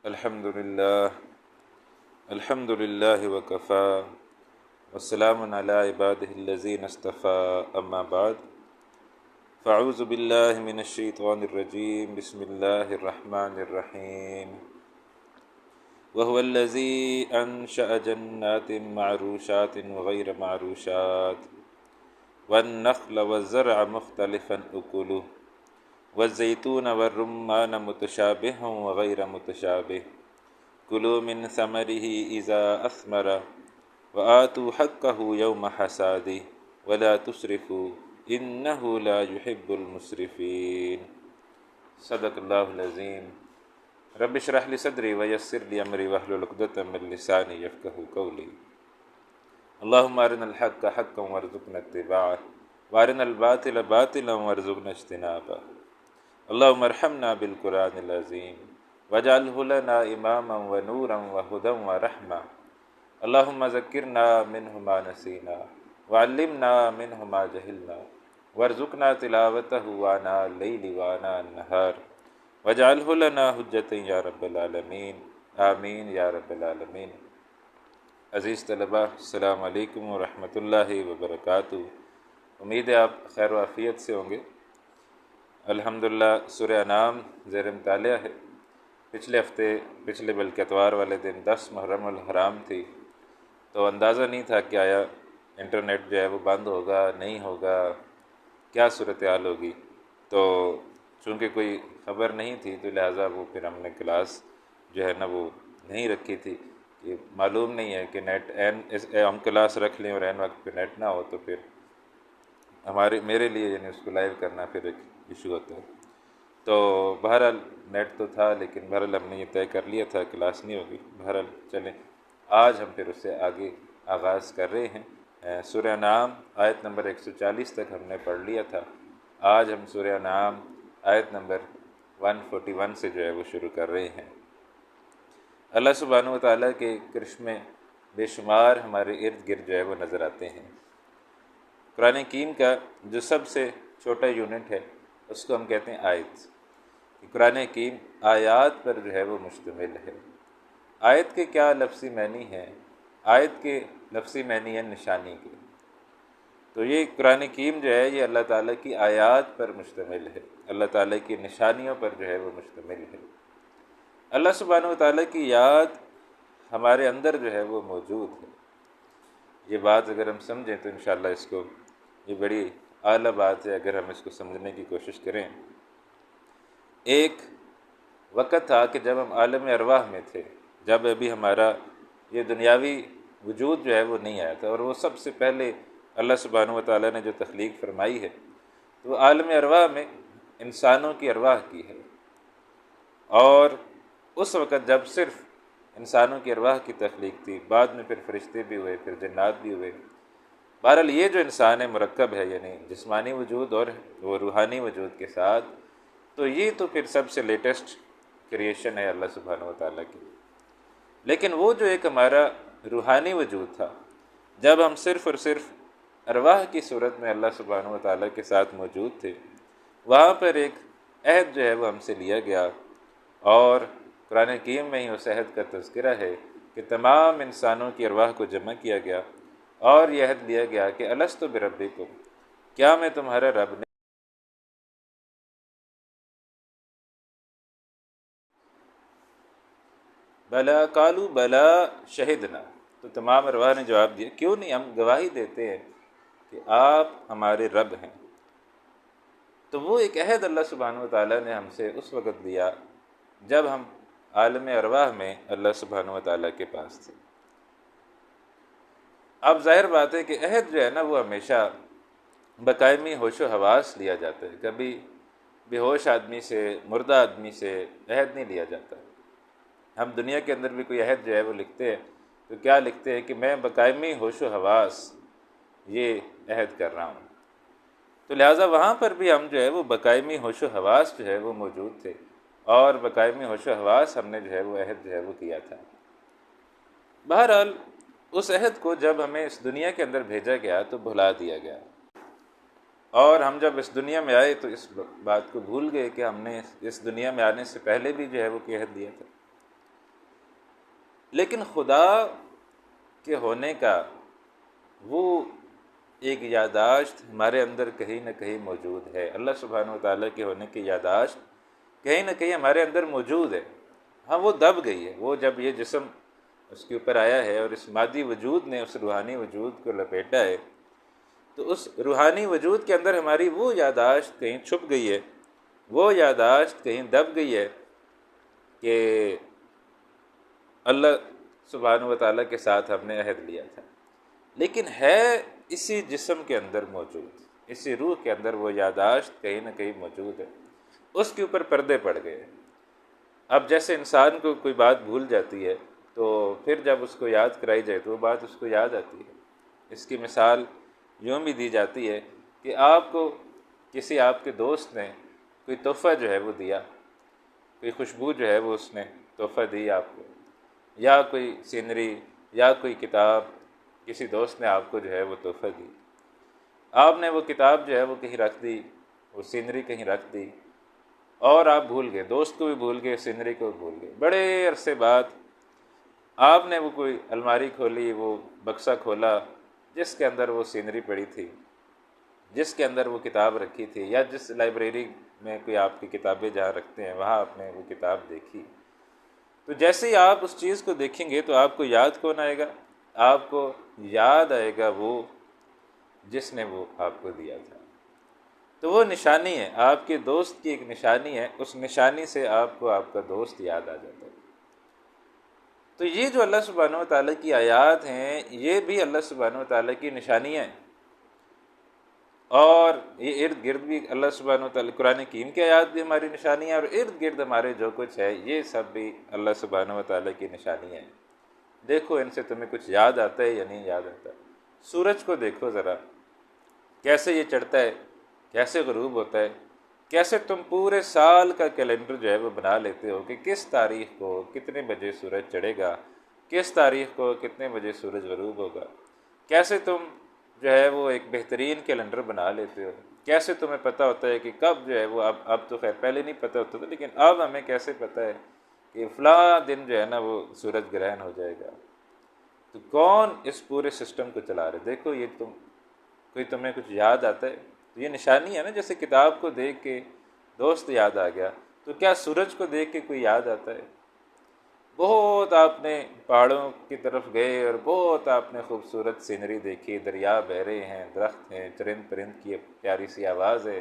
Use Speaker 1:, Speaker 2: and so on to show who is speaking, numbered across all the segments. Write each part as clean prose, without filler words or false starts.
Speaker 1: الحمد للہ وکفا والسلام علی عبادہ الذین اصطفیٰ اما بعد فاعوذ باللہ من الشیطان الرجیم بسم اللہ الرحمن الرحیم وهو الذی انشأ جنات معروشات وغیر معروشات والنخل والزرع مختلفا اکلہ والزیتون والرمان متشابہ وغیر متشابہ کلوا من ثمره اذا اثمر وآتوا حقه یوم حصاده ولا تسرفوا انه لا يحب المسرفین۔ صدق اللہ العظیم۔ رب اشرح لي صدری ویسر لي امری واحلل عقدۃ من لسانی یفقهوا قولی۔ اللهم ارنا الحق حقا وارزقنا اتباعه وارنا الباطل باطلا وارزقنا اجتنابه۔ اللهم ارحمنا بالقرآن العظیم واجعله لنا اماما ونورا وهدى ورحمة۔ اللهم ذکرنا منه ما نسینا وعلمنا منه ما جهلنا وارزقنا تلاوته آناء الليل وآناء النهار واجعله لنا حجة یا رب العالمین، آمین یا رب العالمین۔ عزیز طلباء، السلام علیکم ورحمۃ اللہ وبرکاتہ۔ امید ہے آپ خیر و عافیت سے ہوں گے۔ الحمدللہ سورہ انعام زیر مطالعہ ہے۔ پچھلے بلکہ اتوار والے دن 10 محرم الحرام تھی، تو اندازہ نہیں تھا کہ آیا انٹرنیٹ جو ہے وہ بند ہوگا نہیں ہوگا، کیا صورتحال ہوگی۔ تو چونکہ کوئی خبر نہیں تھی تو لہٰذا وہ پھر ہم نے کلاس جو ہے نا وہ نہیں رکھی تھی، کہ معلوم نہیں ہے کہ نیٹ ہم کلاس رکھ لیں اور عین وقت پہ نیٹ نہ ہو تو پھر میرے لیے یعنی اس کو لائیو کرنا پھر ایک ایشو ہوتا ہے۔ تو بہرحال نیٹ تو تھا، لیکن بہرحال ہم نے یہ طے کر لیا تھا کلاس نہیں ہوگی۔ بہرحال چلیں، آج ہم پھر اس سے آگے آغاز کر رہے ہیں۔ سورہ انعام آیت نمبر 140 تک ہم نے پڑھ لیا تھا۔ آج ہم سورہ انعام آیت نمبر 141 سے جو ہے وہ شروع کر رہے ہیں۔ اللہ سبحانہ و تعالیٰ کے کرشمے بے شمار ہمارے ارد گرد جو ہے وہ نظر آتے ہیں۔ قرآن حکیم کا جو سب سے چھوٹا یونٹ ہے اس کو ہم کہتے ہیں آیت۔ قرآن حکیم آیات پر جو ہے وہ مشتمل ہے۔ آیت کے کیا لفظی معنی ہیں؟ آیت کے لفظی معنی ہے نشانی کے۔ تو یہ قرآن حکیم جو ہے یہ اللہ تعالیٰ کی آیات پر مشتمل ہے، اللہ تعالیٰ کی نشانیوں پر جو ہے وہ مشتمل ہے۔ اللہ سبحانہ و تعالیٰ کی یاد ہمارے اندر جو ہے وہ موجود ہے۔ یہ بات اگر ہم سمجھیں تو انشاءاللہ اس کو یہ بڑی اعلیٰ بات ہے اگر ہم اس کو سمجھنے کی کوشش کریں۔ ایک وقت تھا کہ جب ہم عالم ارواح میں تھے، جب ابھی ہمارا یہ دنیاوی وجود جو ہے وہ نہیں آیا تھا، اور وہ سب سے پہلے اللہ سبحانہ و تعالیٰ نے جو تخلیق فرمائی ہے تو وہ عالم ارواح میں انسانوں کی ارواح کی ہے۔ اور اس وقت جب صرف انسانوں کی ارواح کی تخلیق تھی، بعد میں پھر فرشتے بھی ہوئے، پھر جنات بھی ہوئے۔ بہرحال یہ جو انسان ہے مرکب ہے، یعنی جسمانی وجود اور وہ روحانی وجود کے ساتھ، تو یہ تو پھر سب سے لیٹسٹ کریشن ہے اللہ سبحانہ و تعالیٰ کی۔ لیکن وہ جو ایک ہمارا روحانی وجود تھا، جب ہم صرف اور صرف ارواح کی صورت میں اللہ سبحانہ و تعالیٰ کے ساتھ موجود تھے، وہاں پر ایک عہد جو ہے وہ ہم سے لیا گیا، اور قرآن حکیم میں ہی اس عہد کا تذکرہ ہے کہ تمام انسانوں کی ارواح کو جمع کیا گیا اور یہ عہد لیا گیا کہ الستُ بربکم، کیا میں تمہارا رب نہیں؟ بلا قالوا بلا شہدنا، تو تمام ارواح نے جواب دیا کیوں نہیں، ہم گواہی دیتے ہیں کہ آپ ہمارے رب ہیں۔ تو وہ ایک عہد اللہ سبحانہ و تعالیٰ نے ہم سے اس وقت لیا جب ہم عالم ارواح میں اللہ سبحانہ و تعالیٰ کے پاس تھے۔ اب ظاہر بات ہے کہ عہد جو ہے نا وہ ہمیشہ بقائمی ہوش و حواس لیا جاتا ہے، کبھی بے ہوش آدمی سے، مردہ آدمی سے عہد نہیں لیا جاتا۔ ہم دنیا کے اندر بھی کوئی عہد جو ہے وہ لکھتے ہیں تو کیا لکھتے ہیں کہ میں بقائمی ہوش و حواس یہ عہد کر رہا ہوں۔ تو لہٰذا وہاں پر بھی ہم جو ہے وہ بقائمی ہوش و حواس جو ہے وہ موجود تھے، اور بقائمی ہوش و حواس ہم نے جو ہے وہ عہد جو ہے وہ کیا تھا۔ بہرحال اس عہد کو جب ہمیں اس دنیا کے اندر بھیجا گیا تو بھلا دیا گیا، اور ہم جب اس دنیا میں آئے تو اس بات کو بھول گئے کہ ہم نے اس دنیا میں آنے سے پہلے بھی جو ہے وہ عہد دیا تھا۔ لیکن خدا کے ہونے کا وہ ایک یادداشت ہمارے اندر کہیں نہ کہیں موجود ہے، اللہ سبحانہ و تعالیٰ کے ہونے کی یادداشت کہیں نہ کہیں ہمارے اندر موجود ہے۔ ہاں وہ دب گئی ہے، وہ جب یہ جسم اس کے اوپر آیا ہے اور اس مادی وجود نے اس روحانی وجود کو لپیٹا ہے، تو اس روحانی وجود کے اندر ہماری وہ یادداشت کہیں چھپ گئی ہے، وہ یادداشت کہیں دب گئی ہے کہ اللہ سبحانہ و تعالیٰ کے ساتھ ہم نے عہد لیا تھا، لیکن ہے اسی جسم کے اندر موجود، اسی روح کے اندر وہ یادداشت کہیں نہ کہیں موجود ہے، اس کے اوپر پردے پڑ گئے۔ اب جیسے انسان کو کوئی بات بھول جاتی ہے تو پھر جب اس کو یاد کرائی جائے تو وہ بات اس کو یاد آتی ہے۔ اس کی مثال یوں بھی دی جاتی ہے کہ آپ کو کسی آپ کے دوست نے کوئی تحفہ جو ہے وہ دیا، کوئی خوشبو جو ہے وہ اس نے تحفہ دی آپ کو، یا کوئی سینری یا کوئی کتاب کسی دوست نے آپ کو جو ہے وہ تحفہ دی، آپ نے وہ کتاب جو ہے وہ کہیں رکھ دی، وہ سینری کہیں رکھ دی، اور آپ بھول گئے، دوست کو بھی بھول گئے، سینری کو بھی بھول گئے۔ بڑے عرصے بعد آپ نے وہ کوئی الماری کھولی، وہ بکسہ کھولا جس کے اندر وہ سینری پڑی تھی، جس کے اندر وہ کتاب رکھی تھی، یا جس لائبریری میں کوئی آپ کی کتابیں جہاں رکھتے ہیں وہاں آپ نے وہ کتاب دیکھی، تو جیسے ہی آپ اس چیز کو دیکھیں گے تو آپ کو یاد کون آئے گا؟ آپ کو یاد آئے گا وہ جس نے وہ آپ کو دیا تھا۔ تو وہ نشانی ہے، آپ کے دوست کی ایک نشانی ہے، اس نشانی سے آپ کو آپ کا دوست یاد آ جاتا ہے۔ تو یہ جو اللہ سبحانہ و تعالیٰ کی آیات ہیں یہ بھی اللہ سبحانہ و تعالیٰ کی نشانیاں ہیں، اور یہ ارد گرد بھی اللہ سبحانہ و تعالیٰ، قرآن حکیم کی آیات بھی ہماری نشانیاں، اور ارد گرد ہمارے جو کچھ ہے یہ سب بھی اللہ سبحانہ و تعالیٰ کی نشانیاں ہیں۔ دیکھو ان سے تمہیں کچھ یاد آتا ہے یا نہیں یاد آتا؟ سورج کو دیکھو ذرا، کیسے یہ چڑھتا ہے، کیسے غروب ہوتا ہے، کیسے تم پورے سال کا کیلنڈر جو ہے وہ بنا لیتے ہو کہ کس تاریخ کو کتنے بجے سورج چڑھے گا، کس تاریخ کو کتنے بجے سورج غروب ہوگا، کیسے تم جو ہے وہ ایک بہترین کیلنڈر بنا لیتے ہو، کیسے تمہیں پتہ ہوتا ہے کہ کب جو ہے وہ اب تو خیر پہلے نہیں پتہ ہوتا تھا، لیکن اب ہمیں کیسے پتہ ہے کہ فلاں دن جو ہے نا وہ سورج گرہن ہو جائے گا۔ تو کون اس پورے سسٹم کو چلا رہے؟ دیکھو یہ کوئی تمہیں کچھ یاد آتا ہے؟ تو یہ نشانی ہے نا، جیسے کتاب کو دیکھ کے دوست یاد آ گیا، تو کیا سورج کو دیکھ کے کوئی یاد آتا ہے؟ بہت آپ نے پہاڑوں کی طرف گئے اور بہت آپ نے خوبصورت سینری دیکھی، دریا بہہ رہے ہیں، درخت ہیں، چرند پرند کی پیاری سی آواز ہے،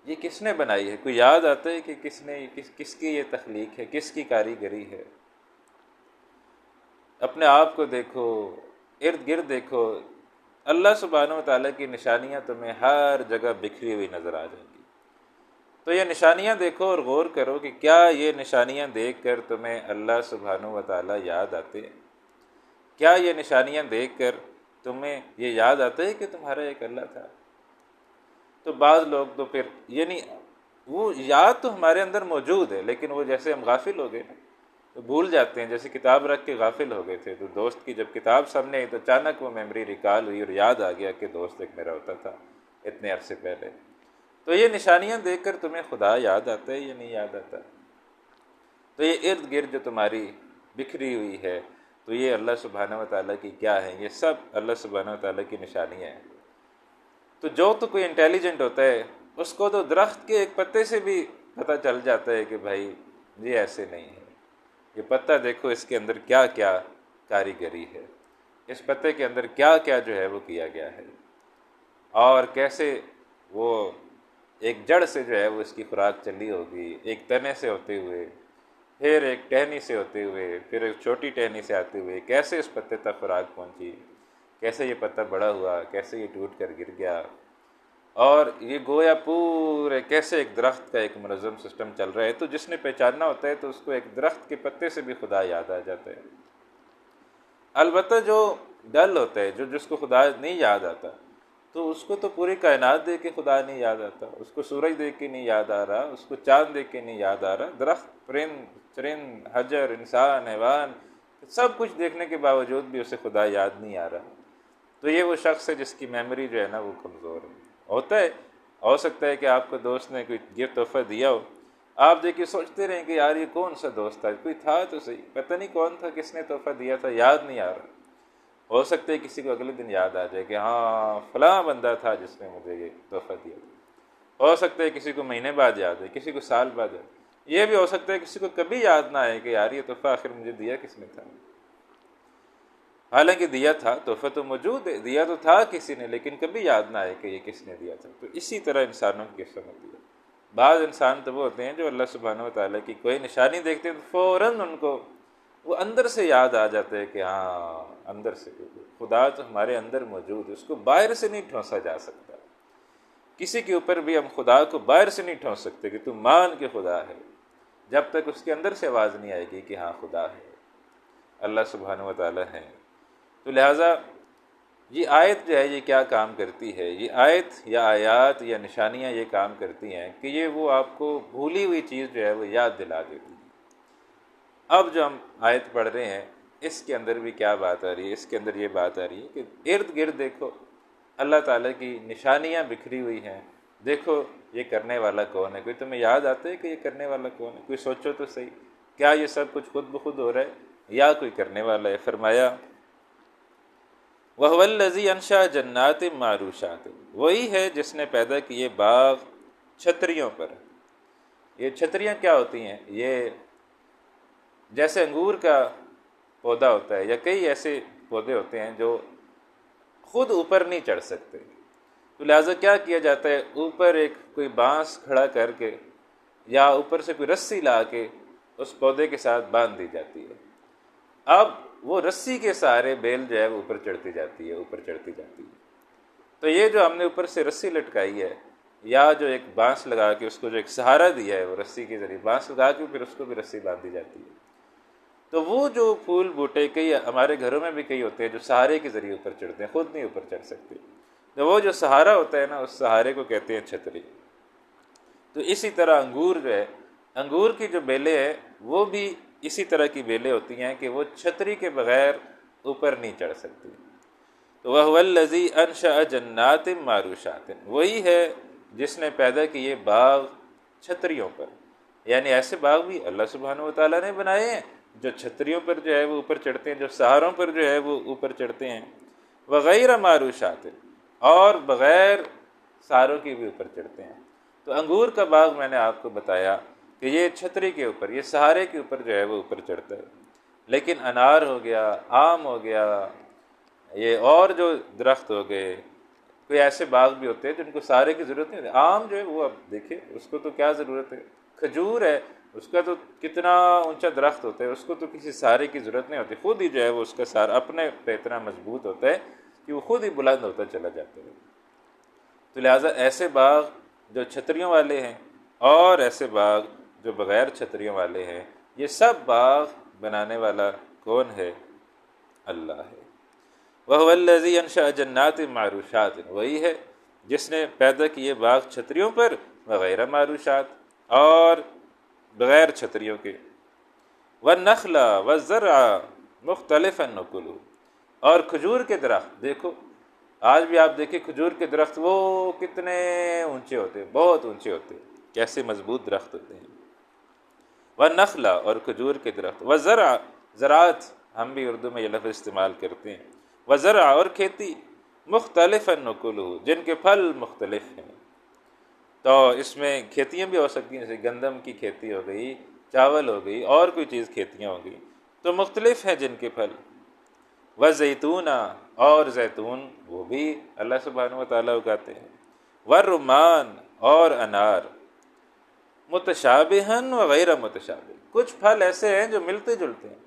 Speaker 1: یہ کس نے بنائی ہے؟ کوئی یاد آتا ہے کہ کس کی یہ تخلیق ہے، کس کی کاریگری ہے؟ اپنے آپ کو دیکھو، ارد گرد دیکھو، اللہ سبحانہ و تعالیٰ کی نشانیاں تمہیں ہر جگہ بکھری ہوئی نظر آ جائیں گی۔ تو یہ نشانیاں دیکھو اور غور کرو کہ کیا یہ نشانیاں دیکھ کر تمہیں اللہ سبحانہ و تعالیٰ یاد آتے ہیں؟ کیا یہ نشانیاں دیکھ کر تمہیں یہ یاد آتا ہے کہ تمہارا ایک اللہ تھا؟ تو بعض لوگ تو پھر یعنی وہ یاد تو ہمارے اندر موجود ہے، لیکن وہ جیسے ہم غافل ہو گئے نا تو بھول جاتے ہیں، جیسے کتاب رکھ کے غافل ہو گئے تھے، تو دوست کی جب کتاب سامنے آئی تو اچانک وہ میموری ریکال ہوئی اور یاد آ گیا کہ دوست ایک میرا ہوتا تھا اتنے عرصے پہلے۔ تو یہ نشانیاں دیکھ کر تمہیں خدا یاد آتا ہے یا نہیں یاد آتا؟ تو یہ ارد گرد جو تمہاری بکھری ہوئی ہے تو یہ اللہ سبحانہ و تعالیٰ کی کیا ہے؟ یہ سب اللہ سبحانہ و تعالیٰ کی نشانیاں ہیں۔ تو کوئی انٹیلیجنٹ ہوتا ہے اس کو تو درخت کے ایک پتے سے بھی پتہ چل جاتا ہے کہ بھائی یہ ایسے نہیں ہے، یہ پتہ دیکھو اس کے اندر کیا کیا کاریگری ہے، اس پتے کے اندر کیا کیا جو ہے وہ کیا گیا ہے، اور کیسے وہ ایک جڑ سے جو ہے وہ اس کی خوراک چلی ہوگی، ایک تنے سے ہوتے ہوئے، پھر ایک ٹہنی سے ہوتے ہوئے، پھر ایک چھوٹی ٹہنی سے آتے ہوئے کیسے اس پتے تک خوراک پہنچی، کیسے یہ پتہ بڑا ہوا، کیسے یہ ٹوٹ کر گر گیا، اور یہ گویا پورے کیسے ایک درخت کا ایک منظم سسٹم چل رہا ہے۔ تو جس نے پہچاننا ہوتا ہے تو اس کو ایک درخت کے پتے سے بھی خدا یاد آ جاتا ہے۔ البتہ جو ڈل ہوتا ہے، جس کو خدا نہیں یاد آتا، تو اس کو تو پوری کائنات دیکھ کے خدا نہیں یاد آتا، اس کو سورج دیکھ کے نہیں یاد آ رہا، اس کو چاند دیکھ کے نہیں یاد آ رہا، درخت، پرند، چرند، حجر، انسان، حیوان، سب کچھ دیکھنے کے باوجود بھی اسے خدا یاد نہیں آ رہا۔ تو یہ وہ شخص ہے جس کی میموری جو ہے نا وہ کمزور ہے۔ ہو سکتا ہے کہ آپ کو دوست نے کوئی گفٹ تحفہ دیا ہو، آپ دیکھیے سوچتے رہیں کہ یار یہ کون سا دوست تھا، کوئی تھا تو صحیح، پتہ نہیں کون تھا، کس نے تحفہ دیا تھا، یاد نہیں آ رہا۔ ہو سکتا ہے کسی کو اگلے دن یاد آ جائے کہ ہاں فلاں بندہ تھا جس نے مجھے یہ تحفہ دیا تھا۔ ہو سکتا ہے کسی کو مہینے بعد یاد ہے، کسی کو سال بعد ہے، یہ بھی ہو سکتا ہے کسی کو کبھی یاد نہ آئے کہ یار یہ تحفہ آخر مجھے دیا کس نے تھا۔ حالانکہ دیا تھا، تحفہ تو موجود ہے، دیا تو تھا کسی نے، لیکن کبھی یاد نہ آئے کہ یہ کس نے دیا تھا۔ تو اسی طرح انسانوں کی قسمت ہوتی ہے۔ بعض انسان تو وہ ہوتے ہیں جو اللہ سبحانہ و تعالیٰ کی کوئی نشانی دیکھتے ہیں تو فوراً ان کو وہ اندر سے یاد آ جاتا ہے کہ ہاں اندر سے خدا تو ہمارے اندر موجود ہے، اس کو باہر سے نہیں ٹھونسا جا سکتا۔ کسی کے اوپر بھی ہم خدا کو باہر سے نہیں ٹھونس سکتے کہ تو مان کے خدا ہے، جب تک اس کے اندر سے آواز نہیں آئے گی کہ ہاں خدا ہے، اللہ سبحانہ و تعالیٰ ہے۔ تو لہٰذا یہ آیت جو ہے یہ کیا کام کرتی ہے، یہ آیت یا آیات یا نشانیاں یہ کام کرتی ہیں کہ یہ وہ آپ کو بھولی ہوئی چیز جو ہے وہ یاد دلا دیتی ہے۔ اب جو ہم آیت پڑھ رہے ہیں اس کے اندر بھی کیا بات آ رہی ہے، اس کے اندر یہ بات آ رہی ہے کہ ارد گرد دیکھو اللہ تعالیٰ کی نشانیاں بکھری ہوئی ہیں، دیکھو یہ کرنے والا کون ہے۔ کوئی تمہیں یاد آتا ہے کہ یہ کرنے والا کون ہے؟ کوئی سوچو تو صحیح، کیا یہ سب کچھ خود بخود ہو رہا ہے یا کوئی کرنے والا ہے؟ فرمایا وَهُوَ الَّذِي أَنشَأَ جَنَّاتٍ مَّعْرُوشَاتٍ، وہی ہے جس نے پیدا کیے باغ چھتریوں پر۔ یہ چھتریاں کیا ہوتی ہیں؟ یہ جیسے انگور کا پودا ہوتا ہے یا کئی ایسے پودے ہوتے ہیں جو خود اوپر نہیں چڑھ سکتے، تو لہٰذا کیا کیا جاتا ہے، اوپر ایک کوئی بانس کھڑا کر کے یا اوپر سے کوئی رسی لا کے اس پودے کے ساتھ باندھ دی جاتی ہے۔ اب وہ رسی کے سہارے بیل جو ہے وہ اوپر چڑھتی جاتی ہے، اوپر چڑھتی جاتی ہے۔ تو یہ جو ہم نے اوپر سے رسی لٹکائی ہے یا جو ایک بانس لگا کے اس کو جو ایک سہارا دیا ہے، وہ رسی کے ذریعے بانس لگا کے پھر اس کو بھی رسی باندھ دی جاتی ہے۔ تو وہ جو پھول بوٹے کئی ہمارے گھروں میں بھی کئی ہوتے ہیں جو سہارے کے ذریعے اوپر چڑھتے ہیں، خود نہیں اوپر چڑھ سکتے، تو وہ جو سہارا ہوتا ہے نا اس سہارے کو کہتے ہیں چھتری۔ تو اسی طرح انگور جو ہے، انگور کی جو بیلیں ہیں وہ بھی اسی طرح کی بیلیں ہوتی ہیں کہ وہ چھتری کے بغیر اوپر نہیں چڑھ سکتی۔ تو وَهُوَ الَّذِي أَنشَأَ جَنَّاتٍ مَّعْرُوشَاتٍ، وہی ہے جس نے پیدا کیے باغ چھتریوں پر، یعنی ایسے باغ بھی اللہ سبحانہ و تعالیٰ نے بنائے ہیں جو چھتریوں پر جو ہے وہ اوپر چڑھتے ہیں، جو سہاروں پر جو ہے وہ اوپر چڑھتے ہیں، وغیرہ معروشات، اور بغیر سہاروں کی بھی اوپر چڑھتے ہیں۔ تو انگور کا باغ میں نے آپ کو بتایا کہ یہ چھتری کے اوپر، یہ سہارے کے اوپر جو ہے وہ اوپر چڑھتا ہے، لیکن انار ہو گیا، آم ہو گیا، یہ اور جو درخت ہو گئے، کوئی ایسے باغ بھی ہوتے ہیں جن کو سہارے کی ضرورت نہیں ہوتی۔ آم جو ہے وہ اب دیکھیں اس کو تو کیا ضرورت ہے، کھجور ہے اس کا تو کتنا اونچا درخت ہوتا ہے، اس کو تو کسی سہارے کی ضرورت نہیں ہوتی، خود ہی جو ہے وہ اس کا سہارا اپنے پہ اتنا مضبوط ہوتا ہے کہ وہ خود ہی بلند ہوتا چلا جاتا ہے۔ تو لہٰذا ایسے باغ جو چھتریوں والے ہیں اور ایسے باغ جو بغیر چھتریوں والے ہیں، یہ سب باغ بنانے والا کون ہے؟ اللہ ہے۔ وَهُوَ الَّذِي أَنشَأَ جَنَّاتٍ مَّعْرُوشَاتٍ، وہی ہے جس نے پیدا کیے باغ چھتریوں پر، وغیرہ معروشات، اور بغیر چھتریوں کے، وَالنَّخْلَ وَالزَّرْعَ مُخْتَلِفًا نُكُلُهُ، اور کھجور کے درخت، دیکھو آج بھی آپ دیکھیں کھجور کے درخت وہ کتنے اونچے ہوتے ہیں، بہت اونچے ہوتے ہیں، کیسے مضبوط درخت ہوتے ہیں۔ وَالنَّخْلَ، اور کھجور کے درخت، وَالزَّرْعَ، زراعت ہم بھی اردو میں یہ لفظ استعمال کرتے ہیں، وَزَرْعَ، اور کھیتی، مُخْتَلِفًا نُكُلُهُ، جن کے پھل مختلف ہیں۔ تو اس میں کھیتیاں بھی ہو سکتی ہیں، جیسے گندم کی کھیتی ہو گئی، چاول ہو گئی، اور کوئی چیز کھیتیاں ہو گئی، تو مختلف ہیں جن کے پھل۔ وَزَيْتُونَ، اور زیتون وہ بھی اللہ سبحانہ و تعالیٰ اگاتے ہیں۔ وَالرُّمَّانَ، اور انار، متشابہاً وغیرہ متشابہ، کچھ پھل ایسے ہیں جو ملتے جلتے ہیں،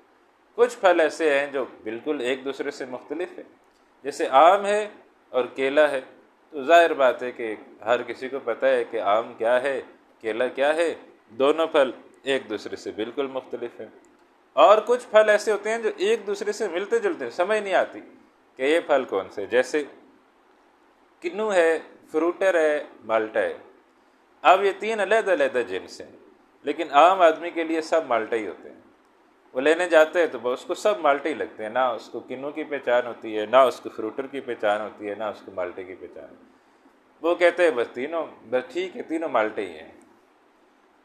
Speaker 1: کچھ پھل ایسے ہیں جو بالکل ایک دوسرے سے مختلف ہیں، جیسے آم ہے اور کیلا ہے، تو ظاہر بات ہے کہ ہر کسی کو پتہ ہے کہ آم کیا ہے، کیلا کیا ہے، دونوں پھل ایک دوسرے سے بالکل مختلف ہیں۔ اور کچھ پھل ایسے ہوتے ہیں جو ایک دوسرے سے ملتے جلتے ہیں، سمجھ نہیں آتی کہ یہ پھل کون سے، جیسے کنو ہے، فروٹر ہے، مالٹا ہے۔ اب یہ تین علیحدہ علیحدہ جنس ہیں، لیکن عام آدمی کے لیے سب مالٹا ہی ہوتے ہیں۔ وہ لینے جاتے ہیں تو اس کو سب مالٹے ہی لگتے ہیں، نہ اس کو کنو کی پہچان ہوتی ہے، نہ اس کو فروٹر کی پہچان ہوتی ہے، نہ اس کو مالٹے کی پہچان۔ وہ کہتے ہیں بس تینوں، بس ٹھیک ہے تینوں مالٹے ہی ہیں۔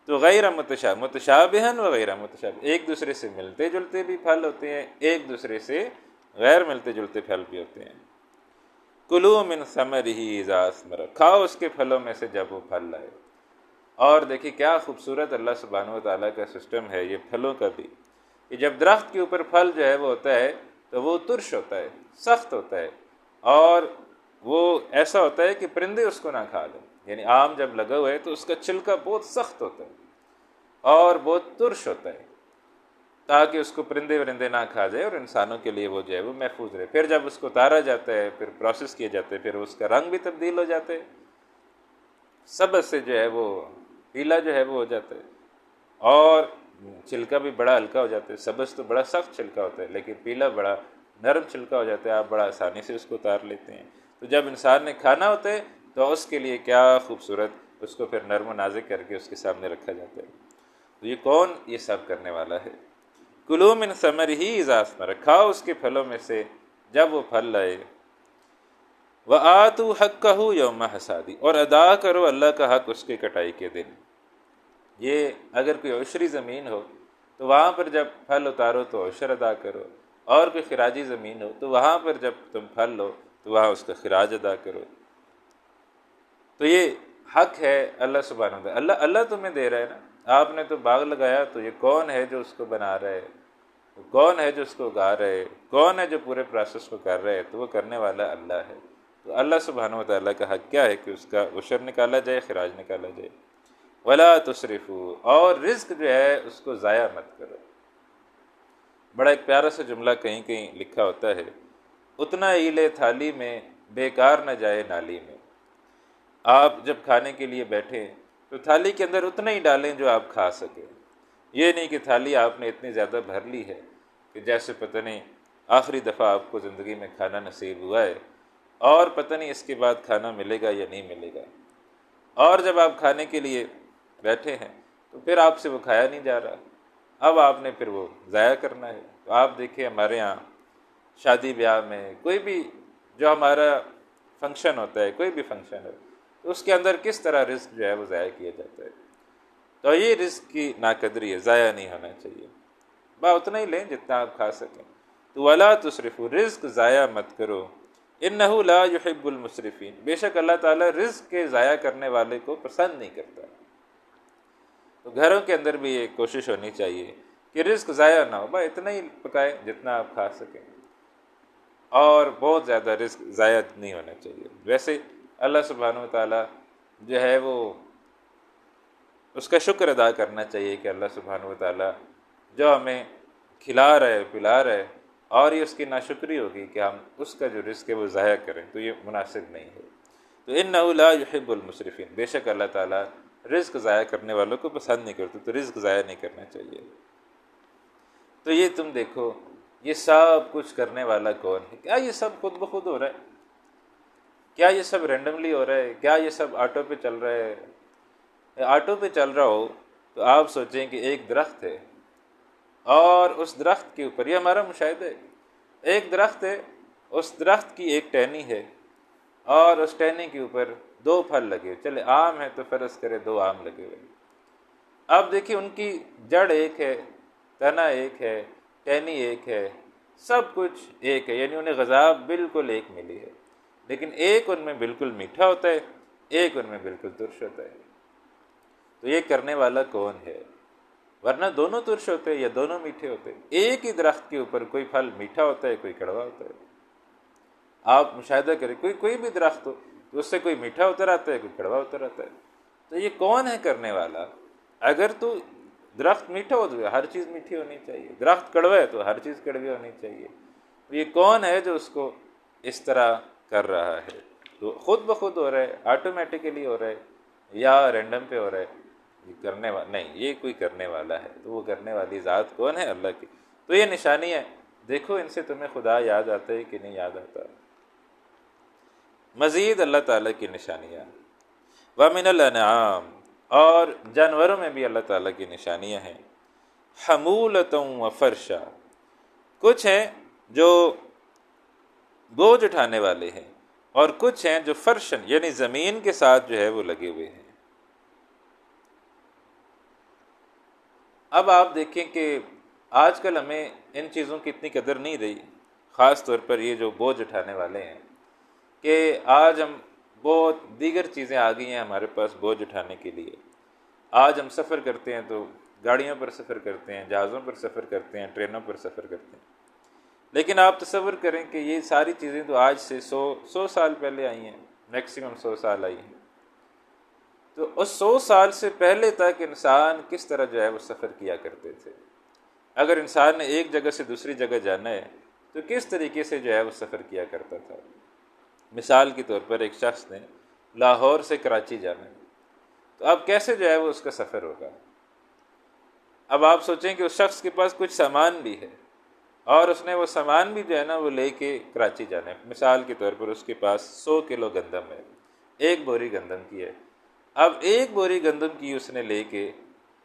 Speaker 1: تو غیر متشابہن و غیر متشابہ، ایک دوسرے سے ملتے جلتے بھی پھل ہوتے ہیں، ایک دوسرے سے غیر ملتے جلتے پھل بھی ہوتے ہیں۔ کلوا من ثمرہ اذا اثمر، کھاؤ اس کے پھلوں میں سے جب وہ پھل لائے۔ اور دیکھیے کیا خوبصورت اللہ سبحانہ و تعالیٰ کا سسٹم ہے یہ پھلوں کا بھی، کہ جب درخت کے اوپر پھل جو ہے وہ ہوتا ہے تو وہ ترش ہوتا ہے، سخت ہوتا ہے، اور وہ ایسا ہوتا ہے کہ پرندے اس کو نہ کھا لیں۔ یعنی آم جب لگا ہوا ہے تو اس کا چھلکا بہت سخت ہوتا ہے اور بہت ترش ہوتا ہے، تاکہ اس کو پرندے ورندے نہ کھا جائے اور انسانوں کے لیے وہ جو ہے وہ محفوظ رہے۔ پھر جب اس کو اتارا جاتا ہے، پھر پروسیس کیا جاتا ہے، پھر اس کا رنگ بھی تبدیل ہو جاتا ہے، سبز سے جو ہے وہ پیلا جو ہے وہ ہو جاتا ہے، اور چھلکا بھی بڑا ہلکا ہو جاتا ہے۔ سبز تو بڑا سخت چھلکا ہوتا ہے، لیکن پیلا بڑا نرم چھلکا ہو جاتا ہے، آپ بڑا آسانی سے اس کو اتار لیتے ہیں۔ تو جب انسان نے کھانا ہوتا ہے تو اس کے لیے کیا خوبصورت، اس کو پھر نرم و نازک کر کے اس کے سامنے رکھا جاتا ہے۔ تو یہ کون یہ سب کرنے والا ہے؟ کلوا من ثمرہ اذا اثمر، کھاؤ اس کے پھلوں میں سے جب وہ پھل لائے۔ وآتوا حقہ یوم حصادہ، اور ادا کرو اللہ کا حق اس کے کٹائی کے دن۔ یہ اگر کوئی عشری زمین ہو تو وہاں پر جب پھل اتارو تو عشر ادا کرو، اور کوئی خراجی زمین ہو تو وہاں پر جب تم پھل لو تو وہاں اس کا خراج ادا کرو۔ تو یہ حق ہے اللہ سبحانہ و تعالیٰ، اللہ تمہیں دے رہا ہے نا۔ آپ نے تو باغ لگایا، تو یہ کون ہے جو اس کو بنا رہا ہے، کون ہے جو اس کو اگا رہے، کون ہے جو پورے پروسیس کو کر رہے؟ تو وہ کرنے والا اللہ ہے۔ تو اللہ سبحانہ و تعالیٰ کا حق کیا ہے کہ اس کا عشر نکالا جائے، خراج نکالا جائے۔ ولا تسرفوا، اور رزق جو ہے اس کو ضائع مت کرو۔ بڑا ایک پیارا سا جملہ کہیں کہیں لکھا ہوتا ہے، اتنا ہی لے تھالی میں، بیکار نہ جائے نالی میں۔ آپ جب کھانے کے لیے بیٹھیں تو تھالی کے اندر اتنا ہی ڈالیں جو آپ کھا سکیں۔ یہ نہیں کہ تھالی آپ نے اتنی زیادہ بھر لی ہے کہ جیسے پتہ نہیں آخری دفعہ آپ کو زندگی میں کھانا نصیب ہوا ہے، اور پتہ نہیں اس کے بعد کھانا ملے گا یا نہیں ملے گا، اور جب آپ کھانے کے لیے بیٹھے ہیں تو پھر آپ سے وہ کھایا نہیں جا رہا، اب آپ نے پھر وہ ضائع کرنا ہے۔ تو آپ دیکھیں ہمارے یہاں شادی بیاہ میں کوئی بھی جو ہمارا فنکشن ہوتا ہے، کوئی بھی فنکشن ہے، تو اس کے اندر کس طرح رزق جو ہے وہ ضائع کیا جاتا ہے۔ تو یہ رزق کی ناقدری ہے، ضائع نہیں ہونا چاہیے، اتنا ہی لیں جتنا آپ کھا سکیں۔ تو ولا تسرفوا، رزق ضائع مت کرو، انہ لا یحب المسرفین، بے شک اللہ تعالیٰ رزق کے ضائع کرنے والے کو پسند نہیں کرتا۔ تو گھروں کے اندر بھی یہ کوشش ہونی چاہیے کہ رزق ضائع نہ ہو، اتنا ہی پکائیں جتنا آپ کھا سکیں، اور بہت زیادہ رزق ضائع نہیں ہونا چاہیے۔ ویسے اللہ سبحانہ و تعالیٰ جو ہے وہ اس کا شکر ادا کرنا چاہیے کہ اللہ سبحانہ و تعالیٰ جو ہمیں کھلا رہے پلا رہے، اور یہ اس کی ناشکری ہوگی کہ ہم اس کا جو رزق ہے وہ ضائع کریں، تو یہ مناسب نہیں ہے۔ تو انہ لا یحب المسرفین، بے شک اللہ تعالیٰ رزق ضائع کرنے والوں کو پسند نہیں کرتے، تو رزق ضائع نہیں کرنا چاہیے۔ تو یہ تم دیکھو یہ سب کچھ کرنے والا کون ہے؟ کیا یہ سب خود بخود ہو رہا ہے؟ کیا یہ سب رینڈملی ہو رہا ہے؟ کیا یہ سب آٹو پہ چل رہا ہے؟ آٹو پہ چل رہا ہو تو آپ سوچیں کہ ایک درخت ہے، اور اس درخت کے اوپر، یہ ہمارا مشاہدہ ہے، ایک درخت ہے، اس درخت کی ایک ٹہنی ہے، اور اس ٹہنی کے اوپر 2 پھل لگے، چلے آم ہے تو فرض کرے 2 آم لگے ہوئے۔ اب دیکھیے ان کی جڑ ایک ہے، تنا ایک ہے، ٹہنی ایک ہے، سب کچھ ایک ہے، یعنی انہیں غذا بالکل ایک ملی ہے، لیکن ایک ان میں بالکل میٹھا ہوتا ہے، ایک ان میں بالکل ترش ہوتا ہے۔ تو یہ کرنے والا کون ہے؟ ورنہ دونوں ترش ہوتے ہیں یا دونوں میٹھے ہوتے ہیں۔ ایک ہی درخت کے اوپر کوئی پھل میٹھا ہوتا ہے، کوئی کڑوا ہوتا ہے۔ آپ مشاہدہ کریں، کوئی بھی درخت ہو تو اس سے کوئی میٹھا اتر آتا ہے، کوئی کڑوا اتر آتا ہے۔ تو یہ کون ہے کرنے والا؟ اگر تو درخت میٹھا ہو تو ہر چیز میٹھی ہونی چاہیے، درخت کڑوا ہے تو ہر چیز کڑوی ہونی چاہیے۔ یہ کون ہے جو اس کو اس طرح کر رہا ہے؟ تو خود بخود ہو رہا ہے، آٹومیٹیکلی ہو رہا ہے، یا رینڈم پہ ہو رہا ہے؟ یہ کرنے والا نہیں، یہ کوئی کرنے والا ہے۔ تو وہ کرنے والی ذات کون ہے؟ اللہ کی۔ تو یہ نشانی ہے، دیکھو ان سے تمہیں خدا یاد آتا ہے کہ نہیں یاد آتا۔ مزید اللہ تعالیٰ کی نشانیاں، وَمِنَ الْأَنْعَامِ، اور جانوروں میں بھی اللہ تعالیٰ کی نشانیاں ہیں، حَمُولَةً وَفَرْشًا، کچھ ہیں جو بوجھ اٹھانے والے ہیں، اور کچھ ہیں جو فرشن یعنی زمین کے ساتھ جو ہے وہ لگے ہوئے ہیں۔ اب آپ دیکھیں کہ آج کل ہمیں ان چیزوں کی اتنی قدر نہیں رہی، خاص طور پر یہ جو بوجھ اٹھانے والے ہیں، کہ آج ہم بہت دیگر چیزیں آ گئی ہیں ہمارے پاس بوجھ اٹھانے کے لیے۔ آج ہم سفر کرتے ہیں تو گاڑیوں پر سفر کرتے ہیں، جہازوں پر سفر کرتے ہیں، ٹرینوں پر سفر کرتے ہیں، لیکن آپ تصور کریں کہ یہ ساری چیزیں تو آج سے سو سال پہلے آئی ہیں، میکسیمم 100 سال آئی ہیں۔ تو اس 100 سال سے پہلے تک انسان کس طرح جو ہے وہ سفر کیا کرتے تھے؟ اگر انسان نے ایک جگہ سے دوسری جگہ جانا ہے تو کس طریقے سے جو ہے وہ سفر کیا کرتا تھا؟ مثال کے طور پر ایک شخص نے لاہور سے کراچی جانا ہے، تو اب کیسے جو ہے وہ اس کا سفر ہوگا؟ اب آپ سوچیں کہ اس شخص کے پاس کچھ سامان بھی ہے اور اس نے وہ سامان بھی جو ہے نا وہ لے کے کراچی جانا ہے۔ مثال کے طور پر اس کے پاس 100 کلو گندم ہے، ایک بوری گندم کی ہے۔ اب ایک بوری گندم کی اس نے لے کے